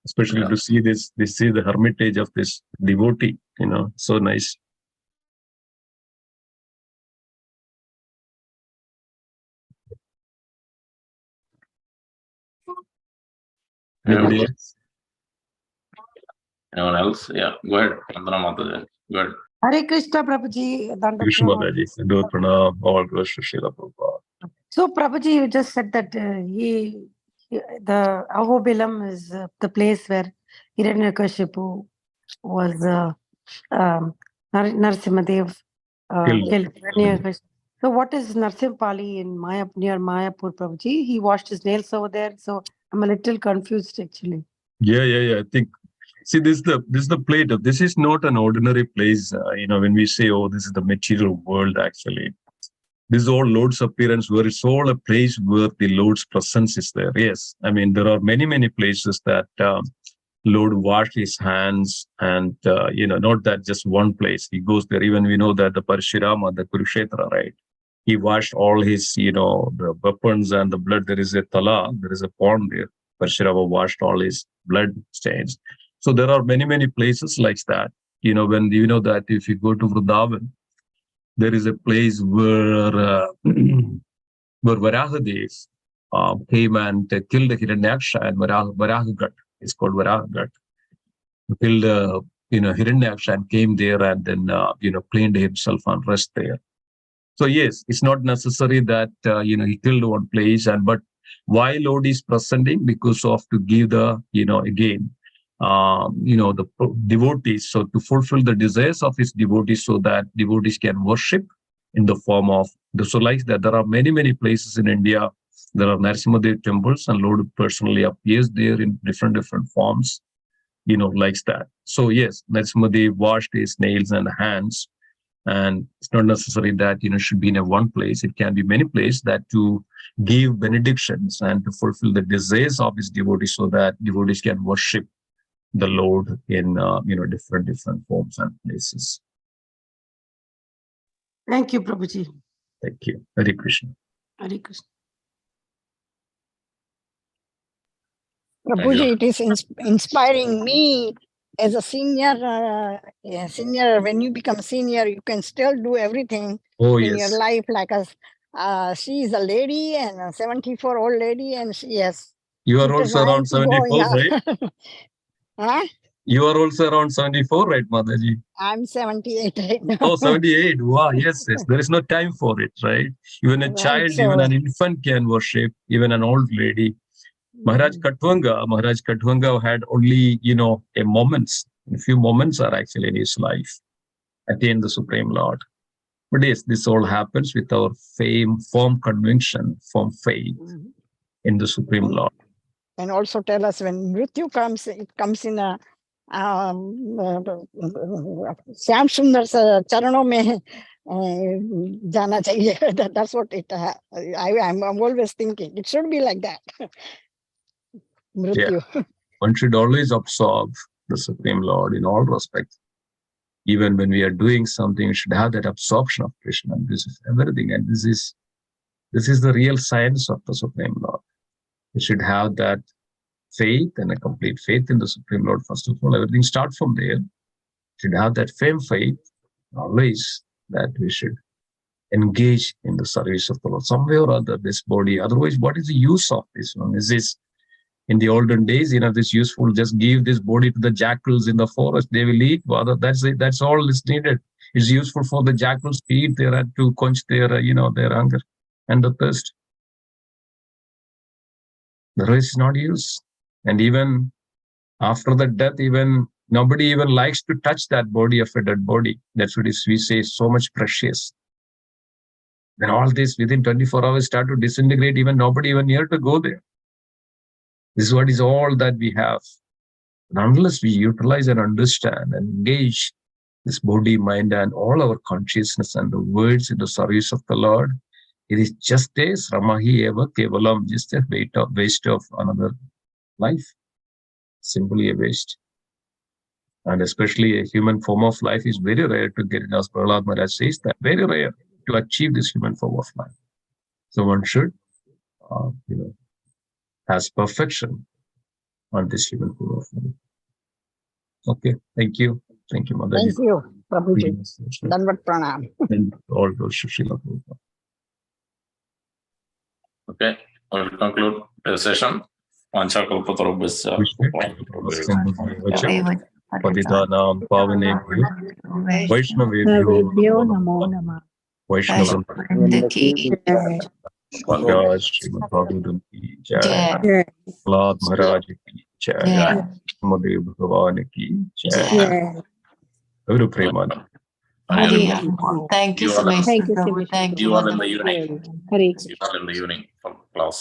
especially to see this. They see the hermitage of this devotee. So nice. Anybody else? Anyone else? Yeah, go ahead. Vandana Mataji. Go ahead. Hare Krishna, Prabhuji. Krishna Mataji. Do pranam. All goes to Srila Prabhupada. So, Prabhuji, you just said that the Ahobilam is the place where Hiranyakashipu was Narsimhadev killed Hiranyakashipu. So, what is Narsimpali in near Mayapur, Prabhuji? He washed his nails over there. So, I'm a little confused actually. Yeah. I think. See, this is the plate of. This is not an ordinary place. When we say, "Oh, this is the material world," actually, this is all Lord's appearance, where it's all a place where the Lord's presence is there. Yes, I mean there are many places that Lord washed his hands, and not that just one place. He goes there. Even we know that the Parashurama, the Kurukshetra, right? He washed all his, the weapons and the blood. There is a tala, there is a pond there. Parashurama washed all his blood stains. So there are many places like that. When you know that if you go to Vrindavan, there is a place where Varahadev came and killed Hiranyaksha and Varahagat. It's called Varahagat. Killed Hiranyaksha and came there and then cleaned himself and rest there. So yes, it's not necessary that he killed one place, but why Lord is presenting? Because of to give the again the devotees, so to fulfill the desires of his devotees, so that devotees can worship in the form of so like that. There are many places in India. There are Narasimhadev temples, and Lord personally appears there in different forms, like that. So yes, Narasimhadev washed his nails and hands, and it's not necessary that should be in a one place. It can be many places, that to give benedictions and to fulfill the desires of his devotees, so that devotees can worship the Lord in different forms and places. Thank you, Prabhuji. Thank you. Hare Krishna. Hare Krishna. Prabhuji, it is inspiring me as a senior. When you become senior, you can still do everything in your life. Like she is a lady and a 74-old lady, and yes. You are also around 74, right? Huh? You are also around 74, right, Mataji? I'm 78 right now. Oh, 78. Wow, yes. There is no time for it, right? Even a child, even an infant can worship, even an old lady. Maharaj Katwanga had only, a few moments are actually in his life, attained the Supreme Lord. But yes, this all happens with our firm conviction, firm faith in the Supreme Lord. And also tell us when Mrityu comes, it comes in a Syam Sundar Charano mein jana chahiye. That's what it. I'm always thinking it should be like that. Mrityu. Yeah. One should always absorb the Supreme Lord in all respects. Even when we are doing something, we should have that absorption of Krishna. This is everything, and this is the real science of the Supreme Lord. We should have that faith and a complete faith in the Supreme Lord. First of all, everything starts from there. We should have that firm faith always, that we should engage in the service of the Lord some way or other. This body, otherwise, what is the use of this one? Is this in the olden days? This useful. Just give this body to the jackals in the forest; they will eat. Well, that's it. That's all is needed. It's useful for the jackals to eat there and to quench their their hunger and the thirst. The rest is not used. And even after the death, even nobody even likes to touch that body of a dead body. That's what we say, so much precious. Then all this within 24 hours start to disintegrate. Even nobody even near to go there. This is what is all that we have. And unless we utilize and understand and engage this body, mind, and all our consciousness and the words in the service of the Lord, it is just a sramahi eva kevalam, just a waste of another life. Simply a waste. And especially a human form of life is very rare to get it, as Prahlad Maharaj says, that very rare to achieve this human form of life. So one should has perfection on this human form of life. Okay, thank you. Thank you, Mataji. Thank you, Prabhuji. Dandavat pranam. And all those Srila Prabhupada. Okay, I will conclude the session. Vanchakalpatarubhasya. Patitanam Pavanebhyo Vaishnavebhyo Namo Namah. Vaishnavam Raj Srimad Bhagavatam ki Jai. Prahlad Maharaj ki Jai. Mahadev Bhagavan ki Jai. Guru Premanand. Thank you, Simheshwar. Thank you, Prabhu. Simheshwar. Thank See you. you all in the evening. Hare See you all in the evening for class.